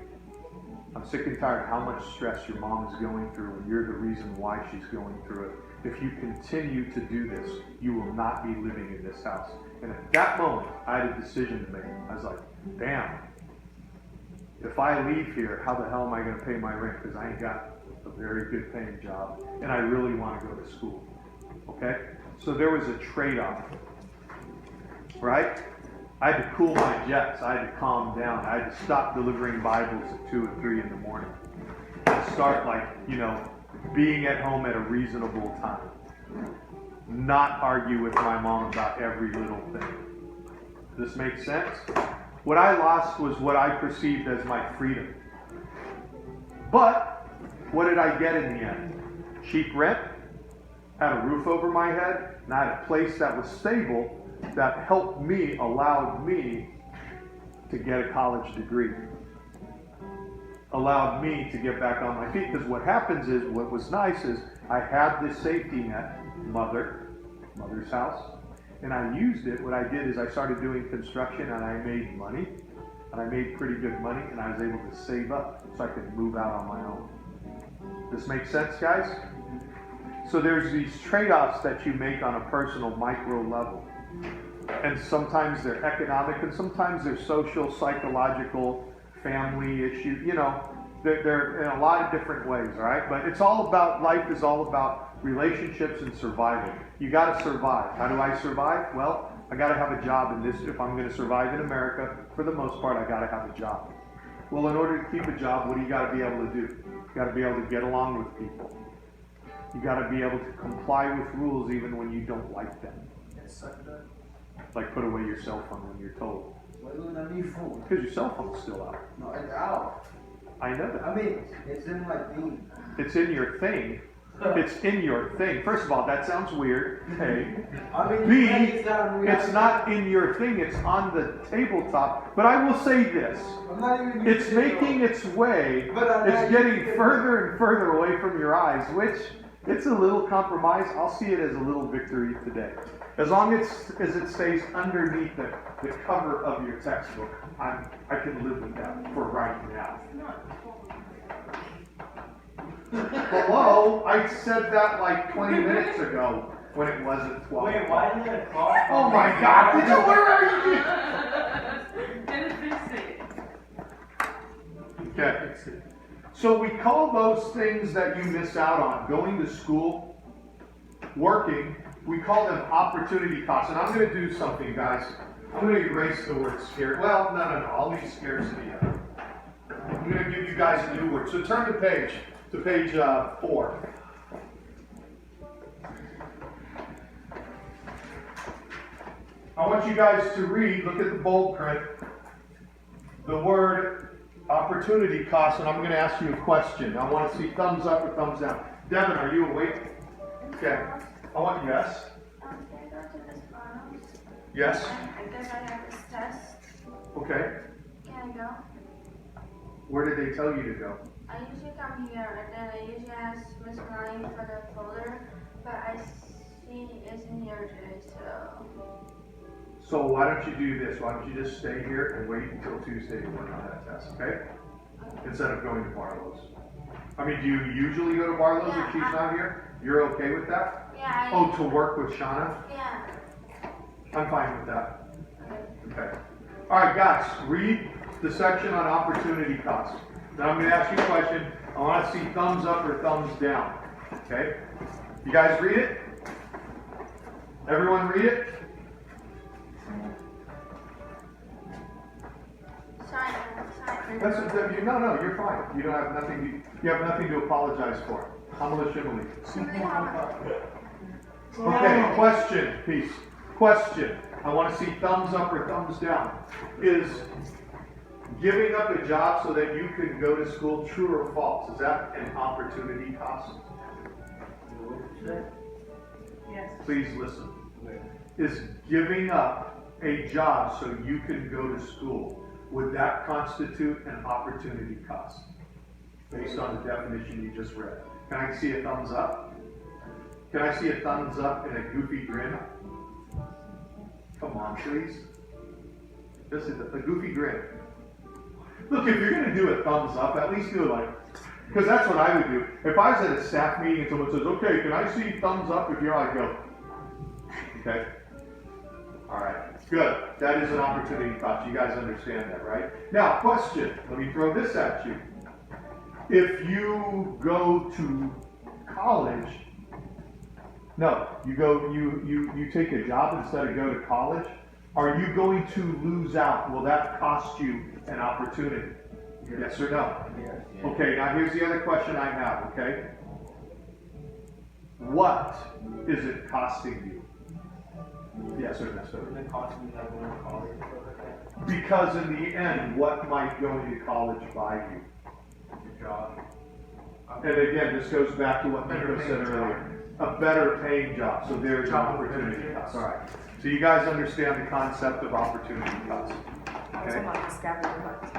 I'm sick and tired of how much stress your mom is going through and you're the reason why she's going through it. If you continue to do this, you will not be living in this house. And at that moment, I had a decision to make. I was like, damn, if I leave here, how the hell am I going to pay my rent? Because I ain't got a very good paying job and I really want to go to school. Okay? So there was a trade-off, right? I had to cool my jets. I had to calm down. I had to stop delivering Bibles at 2 and 3 in the morning. And start being at home at a reasonable time. Not argue with my mom about every little thing. Does this make sense? What I lost was what I perceived as my freedom. But what did I get in the end? Cheap rent, had a roof over my head, and I had a place that was stable that helped me, allowed me to get a college degree. Allowed me to get back on my feet. Because what happens is, what was nice is, I had this safety net, mother's house, and I used it. What I did is I started doing construction and I made money. And I made pretty good money and I was able to save up so I could move out on my own. This makes sense, guys? So there's these trade-offs that you make on a personal micro level. And sometimes they're economic and sometimes they're social, psychological, family issues. They're in a lot of different ways, all right? But it's all about, life is all about relationships and survival. You got to survive. How do I survive? Well, I got to have a job in this. If I'm going to survive in America, for the most part, I got to have a job. Well, in order to keep a job, what do you got to be able to do? You got to be able to get along with people. You got to be able to comply with rules even when you don't like them. Like put away your cell phone when you're told. Why do I need phone? Because your cell phone's still out. No, it's out. I know that. I mean, it's in my thing. It's in your thing. It's in your thing. First of all, that sounds weird. A. I mean, B, it's not in your thing. It's on the tabletop. But I will say this. I'm not even It's making its way. It's getting further and further away from your eyes, which it's a little compromise. I'll see it as a little victory today. As long as it stays underneath the cover of your textbook, I can live with that for right now. Hello? I said that like 20 minutes ago when it wasn't 12. Wait, why is it a clock? Oh my God! Where are you? Didn't fix it. Okay. So we call those things that you miss out on, going to school, working, we call them opportunity costs. And I'm going to do something, guys. I'm going to erase the word scarce. Well, no. I'll leave scarcity out. I'm going to give you guys a new word. So turn to page 4. I want you guys to read, look at the bold print, the word opportunity cost, and I'm going to ask you a question. I want to see thumbs up or thumbs down. Devin, are you awake? Okay. I want yes. Can I go to this farm? Yes. I guess I have this test. Okay. Can I go? Where did they tell you to go? I usually come here and then I usually ask Miss Melanie for the folder, but I see it's in here today, so. So why don't you do this? Why don't you just stay here and wait until Tuesday to work on that test, okay? Instead of going to Barlow's. I mean, do you usually go to Barlow's Yeah, if she's not here? You're okay with that? Yeah, Oh, to work with Shauna? yeah. I'm fine with that. Okay. All right, guys, read the section on opportunity cost. Now I'm going to ask you a question. I want to see thumbs up or thumbs down. Okay? You guys read it? Everyone read it? Sorry. No, you're fine. You don't have nothing. You have nothing to apologize for. Hamala shimali. Okay. Question, peace. Question. I want to see thumbs up or thumbs down. Is giving up a job so that you can go to school true or false? Is that an opportunity cost? Yes. Please listen. Is giving up a job so you can go to school, would that constitute an opportunity cost? Based on the definition you just read. Can I see a thumbs up? Can I see a thumbs up and a goofy grin? Come on, please. Just a goofy grin. Look, if you're going to do a thumbs up, at least do it like, because that's what I would do. If I was at a staff meeting and someone says, okay, can I see thumbs up? If you're like, go. Okay? All right. Good. That is an opportunity cost. You guys understand that, right? Now, question. Let me throw this at you. If you go to college, no, you take a job instead of go to college, are you going to lose out? Will that cost you an opportunity? Yes or no? Yes. Okay, now here's the other question I have, okay? What is it costing you? Yes or no, sir? Doesn't it cost me like going to college and stuff like that? Because in the end, what might going to college buy you? Your job. And again, this goes back to what Nico said earlier. A better paying job. So there's an opportunity cost. All right. So you guys understand the concept of opportunity cost. I was Okay? on the scavenger hunt.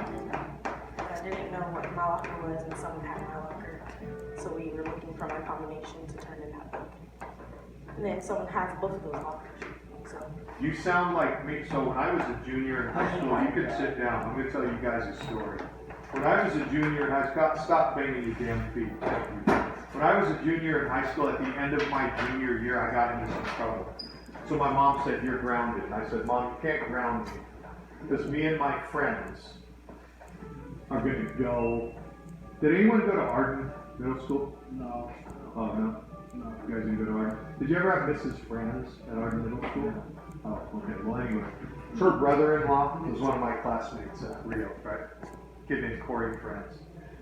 I didn't know what my locker was, and someone had my locker. So we were looking for my combination to turn it out. And then someone has both of those lockers. So You sound like me. So when I was a junior in high school, you could sit down. I'm going to tell you guys a story. When I was a junior in high school, stop banging your damn feet. When I was a junior in high school, at the end of my junior year, I got into some trouble. So my mom said, you're grounded. And I said, Mom, you can't ground me. Because me and my friends are going to go. Did anyone go to Arden Middle School? No. Oh, no? No. You guys didn't go to Arden? Did you ever have Mrs. Franz at Arden Middle School? Oh, okay. Well, anyway. Her brother-in-law was one of my classmates at Rio, right? Kid named Corey Franz.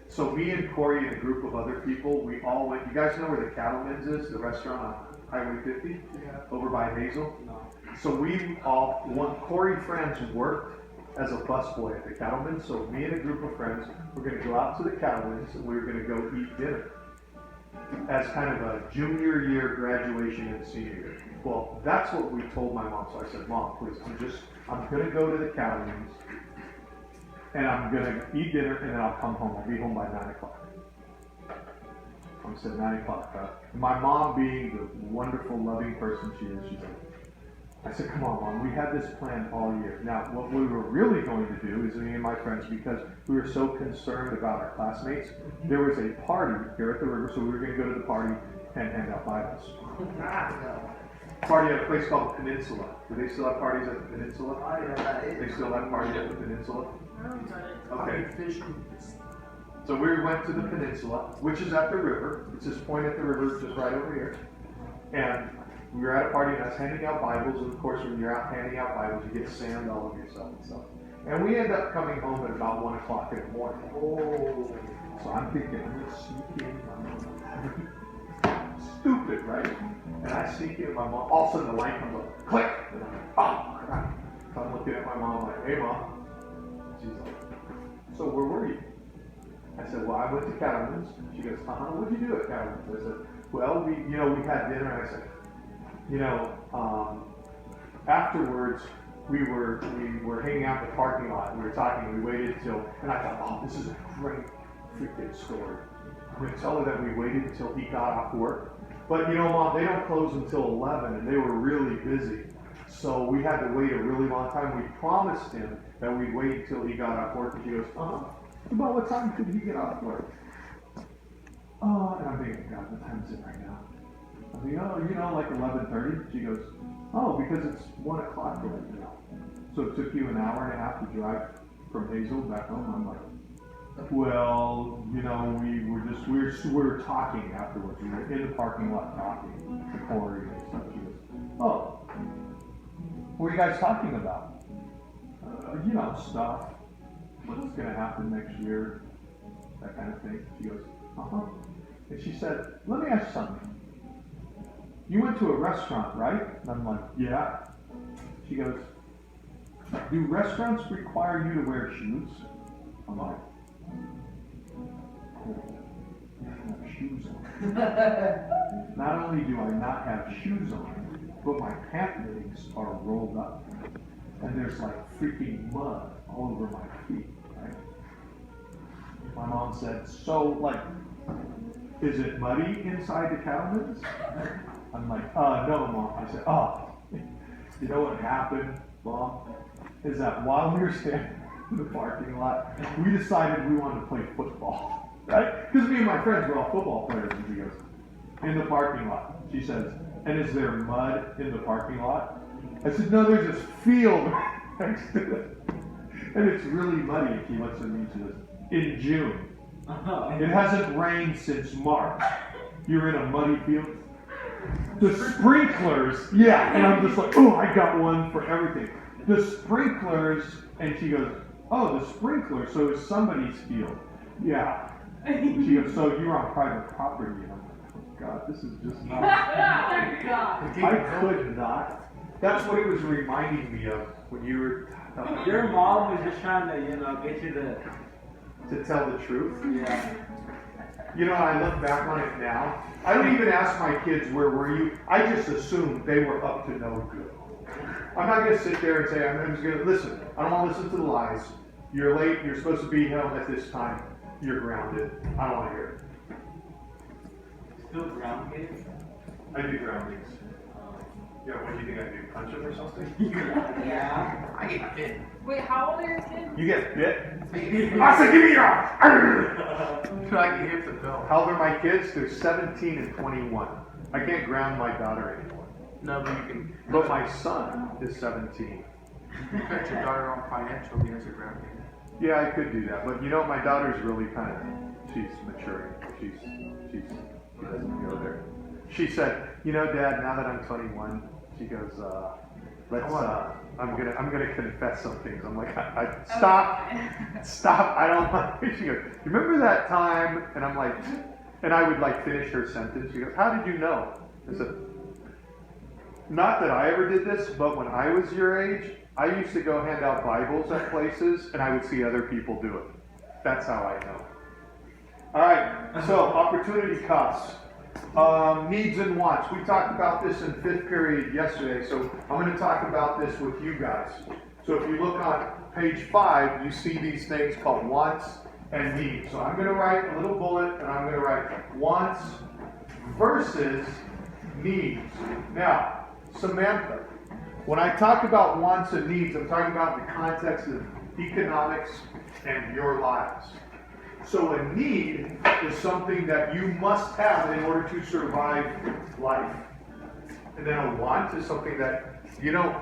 So me and Corey and a group of other people, we all went. You guys know where the Cattleman's is, the restaurant on Highway 50? Yeah. Over by Hazel? No. So we all, Corey Franz worked as a busboy at the Cattleman's. So me and a group of friends were going to go out to the Cattleman's and we were going to go eat dinner as kind of a junior year graduation and senior year. Well, that's what we told my mom. So I said, Mom, please, I'm going to go to the Cattleman's and I'm going to eat dinner and then I'll come home. I'll be home by 9 o'clock. I said 9 o'clock. My mom, being the wonderful, loving person she is, she's like, I said, come on, Mom, we had this plan all year. Now, what we were really going to do is me and my friends, because we were so concerned about our classmates, there was a party here at the river, so we were going to go to the party and hand out Bibles. Party at a place called the Peninsula. Do they still have parties at the Peninsula? I don't know what that is. They still have parties at the Peninsula? Okay. I've been fishing. So we went to the Peninsula, which is at the river. It's this point at the river, just right over here. And we were at a party and I was handing out Bibles. And of course, when you're out handing out Bibles, you get sand all over yourself and stuff. And we end up coming home at about 1 o'clock in the morning. Oh. So I'm thinking, I'm going to sneak in. Stupid, right? And I sneak in my mom. All of a sudden the light comes up. Click! And I'm like, oh, crap. So I'm looking at my mom like, hey, Mom. She's like, so where were you? I said, well, I went to Cattleman's. She goes, what'd you do at Cattleman's? I said, well, we had dinner. And I said, afterwards, we were hanging out in the parking lot. We were talking. We waited till, and I thought, oh, this is a great freaking story. I'm going to tell her that we waited until he got off work. But Mom, they don't close until 11, and they were really busy. So we had to wait a really long time. We promised him that we'd wait until he got off work. And she goes, about what time could he get off work? oh, and I'm thinking, God, what time is it right now? I'm thinking, oh, you know, like 11:30. She goes, oh, because it's 1 o'clock right now. So it took you an hour and a half to drive from Hazel back home. I'm like, well, you know, we were talking afterwards. We were in the parking lot talking to Corey and stuff. She goes, oh, what are you guys talking about? You know, stuff. What's going to happen next year? That kind of thing. She goes, uh-huh. And she said, let me ask you something. You went to a restaurant, right? And I'm like, yeah. She goes, do restaurants require you to wear shoes? I'm like, I don't have shoes on. Not only do I not have shoes on, but my pant legs are rolled up. And there's like freaking mud all over my feet, right? My mom said, so like, is it muddy inside the Cattleman's? I'm like, no, Mom. I said, oh, you know what happened, Mom? Is that while we were standing in the parking lot, we decided we wanted to play football, right? Because me and my friends were all football players. And she goes, in the parking lot. She says, and is there mud in the parking lot? I said, no, there's this field next to it. And it's really muddy. And she looks at me and she says, in June. It hasn't rained since March. You're in a muddy field. The sprinklers, yeah. And I'm just like, oh, I got one for everything. The sprinklers, and she goes, oh, the sprinklers, so it's somebody's field. Yeah. And she goes, so you're on private property. And I'm like, oh, God, this is just not. I could not. That's what it was reminding me of when you were. Your mom was just trying to, you know, get you to tell the truth. Yeah. You know, I look back on it now. I don't even ask my kids, where were you? I just assumed they were up to no good. I'm not going to sit there and say, I'm just going to listen. I don't want to listen to the lies. You're late. You're supposed to be home at this time. You're grounded. I don't want to hear it. Still grounded? I do groundings. Yeah, what do you think I do? Punch them or something? Yeah. I get bit. Wait, how old are your kids? You get bit? I said, give me your arm! I can hit the bell. How old are my kids? They're 17 and 21. I can't ground my daughter anymore. No, but you can. But my son is 17. You cut your daughter on financially as a grounding. Yeah, I could do that. But you know, my daughter's really kind of, she's maturing. She doesn't go there. She said, you know, Dad, now that I'm 21, she goes, I'm gonna confess some things. I'm like, stop, I don't want. She goes, you remember that time? And I'm like, and I would like finish her sentence. She goes, how did you know? I said, not that I ever did this, but when I was your age, I used to go hand out Bibles at places, and I would see other people do it. That's how I know. All right, so opportunity costs. Needs and wants. We talked about this in 5th period yesterday, so I'm going to talk about this with you guys. So if you look on page 5, you see these things called wants and needs. So I'm going to write a little bullet, and I'm going to write wants versus needs. Now, Samantha, when I talk about wants and needs, I'm talking about in the context of economics and your lives. So a need is something that you must have in order to survive life. And then a want is something that you don't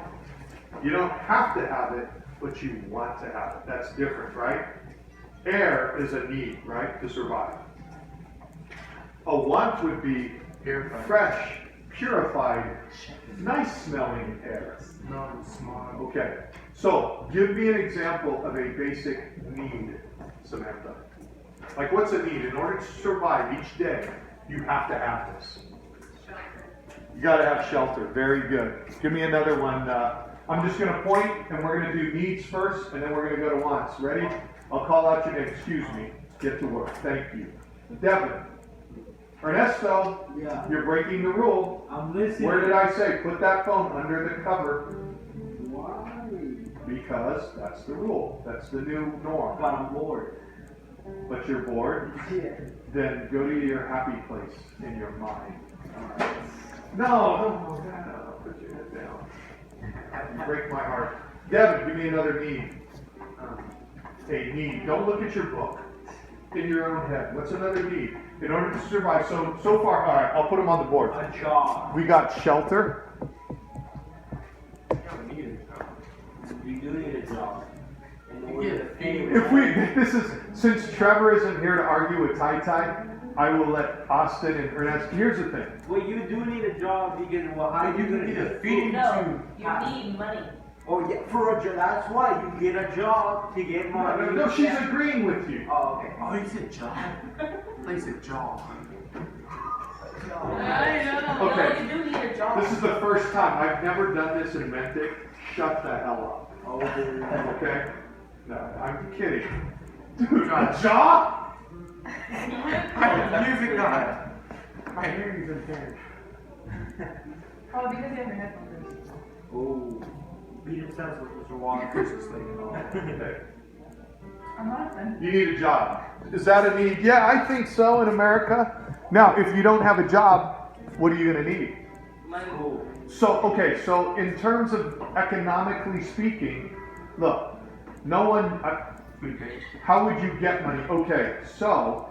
have to have it, but you want to have it. That's different, right? Air is a need, right, to survive. A want would be fresh, purified, nice smelling air. Non-smog. Okay, so give me an example of a basic need, Samantha. Like, what's a need? In order to survive each day, you have to have this. Shelter. You got to have shelter. Very good. Give me another one. I'm just going to point, and we're going to do needs first, and then we're going to go to wants. Ready? I'll call out your name. Excuse me. Get to work. Thank you. Devin. Ernesto. Yeah. You're breaking the rule. I'm listening. Where did I say put that phone under the cover? Why? Because that's the rule. That's the new norm. But I'm bored. But you're bored? Yeah. Then go to your happy place in your mind. No, put your head down. You break my heart. Devin, give me another need. A need. Don't look at your book. in your own head. What's another need in order to survive? So far, all right, I'll put them on the board. A job. We got shelter. You do need a job. In order to pay If we, since Trevor isn't here to argue with Tai Tai, I will let Austin and Ernest. Here's the thing. Well, you do need a job because, well, how are you going to get a feeding No, tube? you need money. Oh, yeah, for a job. That's why you get a job to get money. No, she's agreeing with you. Oh, okay. Oh, he said job. He said job. I know. Okay. You do need a job. This is the first time. I've never done this and meant it. Shut the hell up. Oh, Okay? No, I'm kidding. Dude, a job? Music guy. My hearing's impaired. Oh, because you have your headphones. oh. Beat himself with Mr. Walker. Okay. I'm not offended. You need a job. Is that a need? Yeah, I think so in America. Now, if you don't have a job, what are you going to need? Cool. So, okay, so in terms of economically speaking, look, no one, how would you get money? Okay, so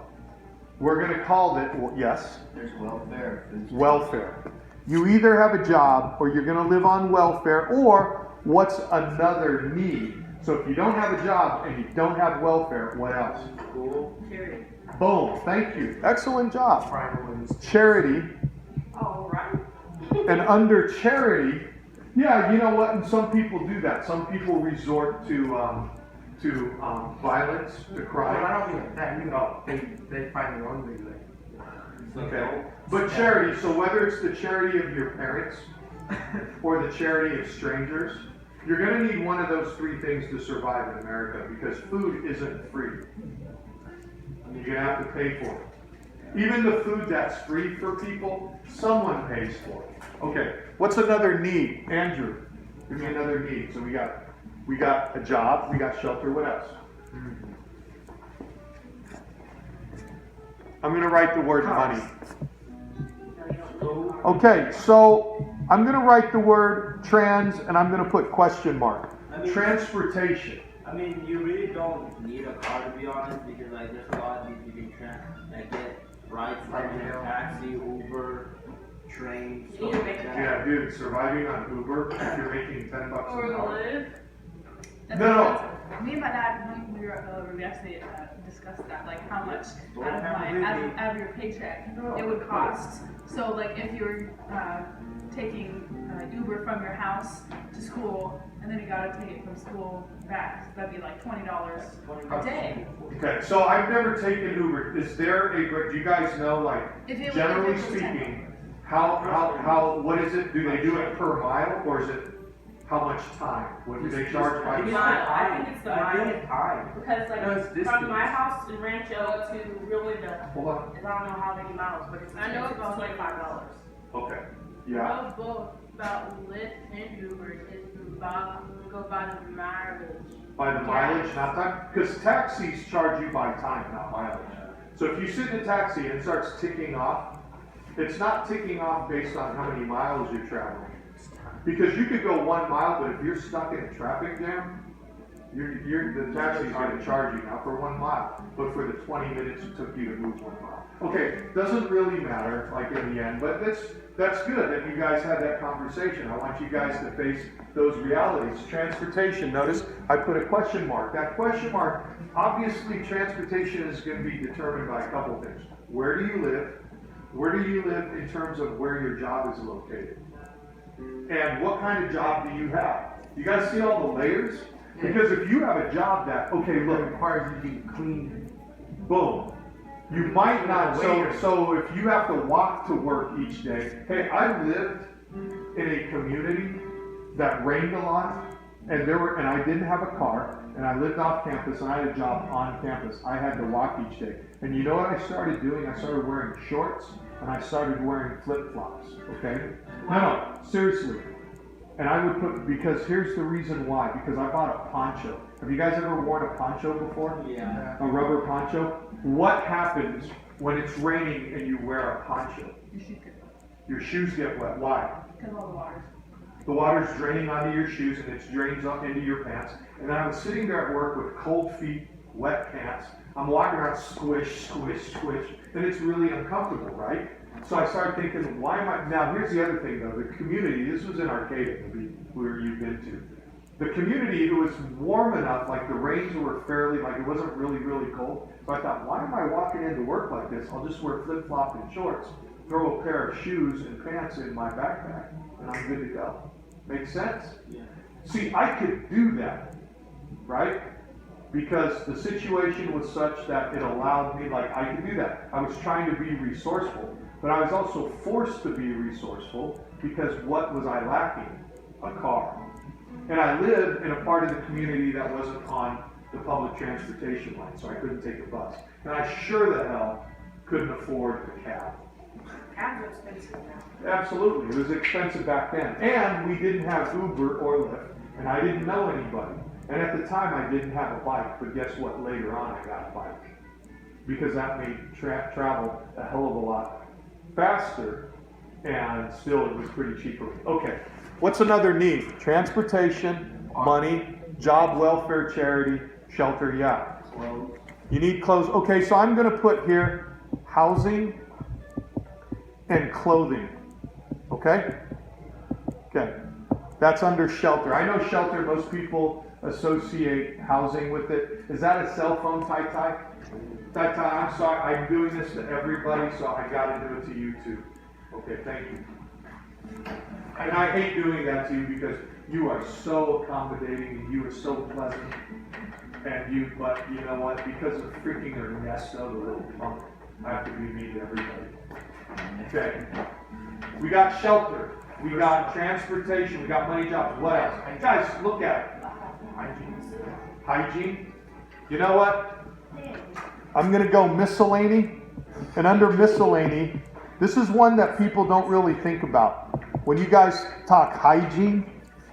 we're going to call it, well, yes, There's welfare. welfare. You either have a job or you're going to live on welfare, or what's another need? So if you don't have a job and you don't have welfare, what else? Cool. Charity. Boom, thank you. Excellent job. Private ones. Charity. All right. And under charity, yeah, you know what? And some people do that. Some people resort to violence, to Well, crime. I don't think that, you know, they find their own way, like. Okay. But charity. So whether it's the charity of your parents or the charity of strangers, you're going to need one of those three things to survive in America because food isn't free. You're going to have to pay for it. Even the food that's free for people, someone pays for it. Okay, what's another need? Andrew, give me another need. So we got a job, we got shelter, what else? I'm going to write the word money. Okay, so I'm going to write the word trans and I'm going to put question mark. Transportation. I mean, you really don't need a car to be honest, because like there's a lot of things you can get rides from taxi, Uber, train, stuff like that. Yeah, dude, surviving on Uber, if you're making $10 Or an hour. live. No. Me and my dad, when we were at Miller, we actually discussed that, like how much Don't out of have my a baby. out of your paycheck it would cost. So like if you're taking Uber from your house to school, and then you gotta take it from school back, that'd be like $20 a day. Okay, so I've never taken Uber. Is there do you guys know, like, If it was- generally if it was 10. speaking, what is it? Do they do it per mile or is it how much time? What do they charge by It's the mile. mile? I think it's the I think mile. it's high. Because No, it's like distance. from my house in Rancho to Rio Linda, Hold on. is I don't know how many miles, but it's I know it's about $25. Okay. Yeah. Both about Lyft and Uber is go by the mileage. By the mileage, not time? Because taxis charge you by time, not mileage. So if you sit in a taxi and it starts ticking off, it's not ticking off based on how many miles you're traveling. Because you could go 1 mile, but if you're stuck in a traffic jam, the taxi's going to charge you now for 1 mile, but for the 20 minutes it took you to move 1 mile. Okay, doesn't really matter, like in the end, but that's good that you guys had that conversation. I want you guys to face those realities. Transportation, notice I put a question mark. That question mark, obviously transportation is going to be determined by a couple things. Where do you live? Where do you live in terms of where your job is located? And what kind of job do you have? You guys see all the layers? Because if you have a job that, okay, It look, requires you to be clean. boom, you might not, so if you have to walk to work each day, hey, I lived in a community that rained a lot, and I didn't have a car, and I lived off campus, and I had a job on campus. I had to walk each day. And you know what I started doing? I started wearing shorts, and I started wearing flip-flops, okay? No, seriously. And I would put, because here's the reason why, because I bought a poncho. Have you guys ever worn a poncho before? Yeah. A rubber poncho? What happens when it's raining and you wear a poncho? Your shoes get wet. Why? Because all the water. The water's draining onto your shoes and it drains up into your pants. And I was sitting there at work with cold feet wet pants. I'm walking around squish, squish, squish, and it's really uncomfortable, right? So I started thinking, why am I, now here's the other thing though, the community, this was in Arcata, where you've been to. The community, it was warm enough, like the rains were fairly, like it wasn't really, really cold. So I thought, why am I walking into work like this? I'll just wear flip-flop and shorts, throw a pair of shoes and pants in my backpack, and I'm good to go. Makes sense? Yeah. See, I could do that, right? Because the situation was such that it allowed me, like, I could do that. I was trying to be resourceful, but I was also forced to be resourceful because what was I lacking? A car. And I lived in a part of the community that wasn't on the public transportation line, so I couldn't take a bus. And I sure the hell couldn't afford a cab. Cabs are expensive now. Absolutely, it was expensive back then. And we didn't have Uber or Lyft, and I didn't know anybody. And at the time I didn't have a bike, but guess what? Later on I got a bike. Because that made travel a hell of a lot faster, and still it was pretty cheap for me. Okay, what's another need? Transportation, money, job, welfare, charity, shelter, yeah. You need clothes. Okay, so I'm going to put here housing and clothing. Okay? Okay. That's under shelter. I know shelter, most people associate housing with it. Is that a cell phone, Tai? Tai, I'm sorry. I'm doing this to everybody, so I got to do it to you too. Okay, thank you. And I hate doing that to you because you are so accommodating and you are so pleasant. But you know what? Because of freaking Ernesto, the little punk, I have to be mean to everybody. Okay. We got shelter. We got transportation. We got money, jobs. What else? Guys, look at it. Hygiene. You know what? I'm going to go miscellany. And under miscellany, this is one that people don't really think about. When you guys talk hygiene,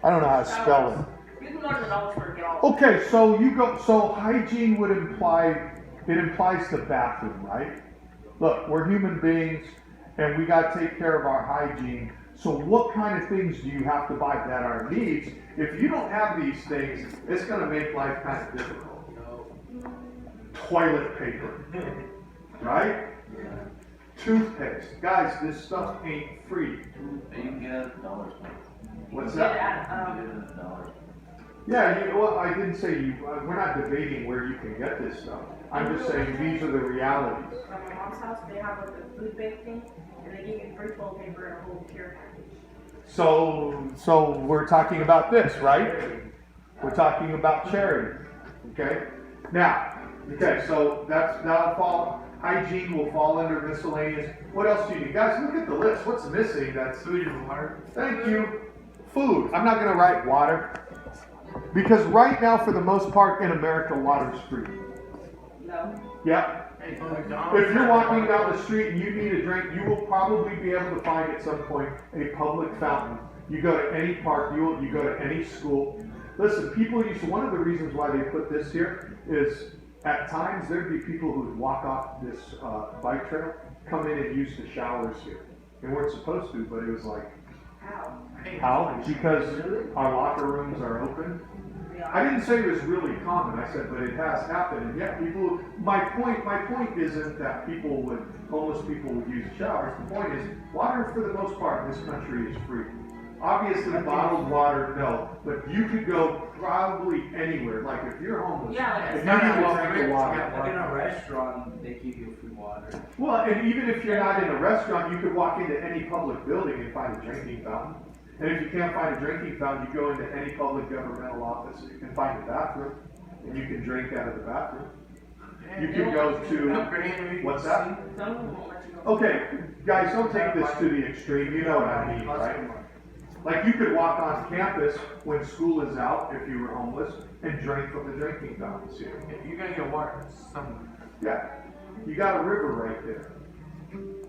I don't know how to spell it. You can go to the dollar store and get all Okay, so hygiene would imply, it implies the bathroom, right? Look, we're human beings and we got to take care of our hygiene. So what kind of things do you have to buy that are needs? If you don't have these things, it's going to make life kind of difficult. Toilet paper, right? Toothpaste. Guys, this stuff ain't free. You can get it at the dollar store. What's You that? can get it at the dollar store. Yeah, well, I didn't say you, we're not debating where you can get this stuff. I'm just saying these are the realities. At my mom's house, they have like a food bank thing, and they give you free toilet paper and a whole care package. So we're talking about this, right? We're talking about charity, okay? Now, okay, so that'll fall, hygiene will fall under miscellaneous. What else do you need? Guys, look at the list. What's missing? That's food and water. Thank you. Food. I'm not going to write water. Because right now, for the most part in America, water's free. No. Yeah. If you're walking down the street and you need a drink, you will probably be able to find at some point a public fountain. You go to any park, you go to any school. Listen, people used to, one of the reasons why they put this here is at times there'd be people who would walk off this bike trail, come in and use the showers here. They weren't supposed to, but it was like, how? Because our locker rooms are open. I didn't say it was really common. I said, but it has happened. And yet people, my point isn't that homeless people would use showers. The point is, water for the most part in this country is free. Obviously, bottled water, no. But you could go probably anywhere. Like if you're homeless, Yeah, if you need to drink the water. Like in a restaurant, they give you free water. Well, and even if you're not in a restaurant, you could walk into any public building and find a drinking fountain. And if you can't find a drinking fountain, you go into any public governmental office and find a bathroom, and you can drink out of the bathroom. You could go to, what's that? Okay, guys, don't take this to the extreme. You know what I mean, right? Like you could walk on campus when school is out, if you were homeless, and drink from the drinking fountains here. You're gonna get water somewhere. Yeah, you got a river right there.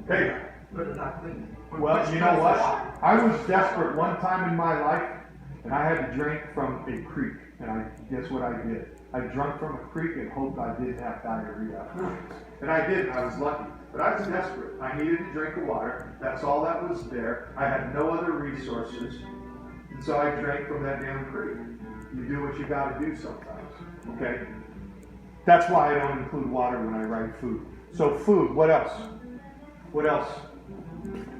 Hey. But it's not clean. Well, you know what? I was desperate one time in my life, and I had to drink from a creek. And guess what I did? I drank from a creek and hoped I didn't have diarrhea. And I didn't. I was lucky. But I was desperate. I needed to drink of water. That's all that was there. I had no other resources. And so I drank from that damn creek. You do what you got to do sometimes. Okay? That's why I don't include water when I write food. So food, what else? What else?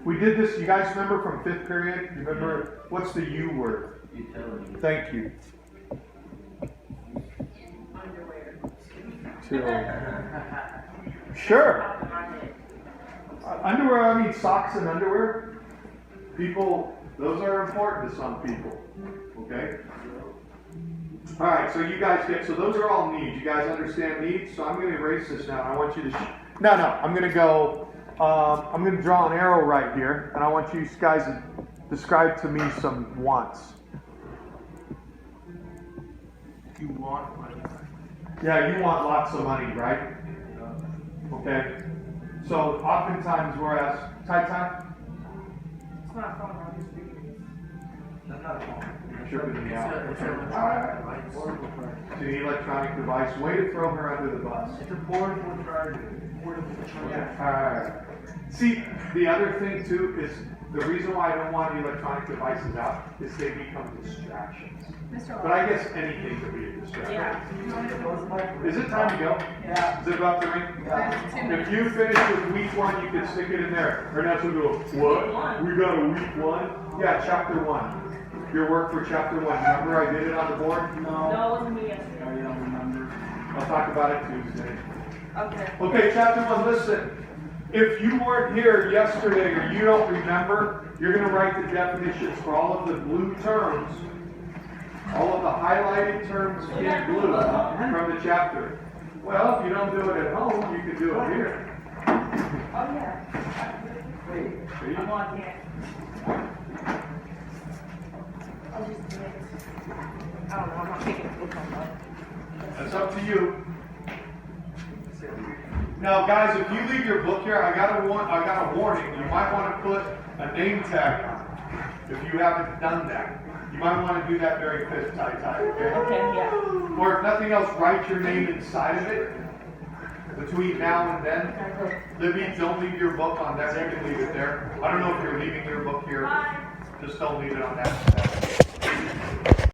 We did this, you guys remember from 5th period? You remember, what's the U word? Utility. Thank you. Sure. Underwear, I mean socks and underwear. People, those are important to some people. Okay? Alright, so you guys get, so those are all needs. You guys understand needs? So I'm going to erase this now. I want you to, no, I'm going to go, I'm going to draw an arrow right here. And I want you guys to describe to me some wants. You want money. Yeah, you want lots of money, right? Okay. So oftentimes we're asked, Tai. It's not fun, I'm just thinking. That's not a phone. Tripping me out. It's an To the electronic device. Way to throw her under the bus. It's a portable charger. Alright. See, the other thing too is the reason why I don't want electronic devices out is they become distractions. But I guess anything could be a distraction. Yeah. Is it time to go? Yeah. Is it about to ring? Yeah. If you finish with week 1, you can stick it in there. Or now we'll go, what? We got a week 1? Yeah, chapter 1. Your work for chapter 1. Remember I did it on the board? No, it wasn't me yesterday. I don't remember. I'll talk about it Tuesday. Okay. Okay, chapter 1, listen. If you weren't here yesterday or you don't remember, you're going to write the definitions for all of the blue terms, all of the highlighted terms in blue from the chapter. Well, if you don't do it at home, you can do it here. Oh, yeah. Wait. See? I'm on here. I'll just do it. I don't know, I'm not picking a book on that. That's up to you. Now, guys, if you leave your book here, I got a warning. You might want to put a name tag on it if you haven't done that. You might want to do that during 5th Tai, okay? Okay, yeah. Or if nothing else, write your name inside of it between now and then. Libby, don't leave your book on that. You can leave it there. I don't know if you're leaving your book here. Just don't leave it on that.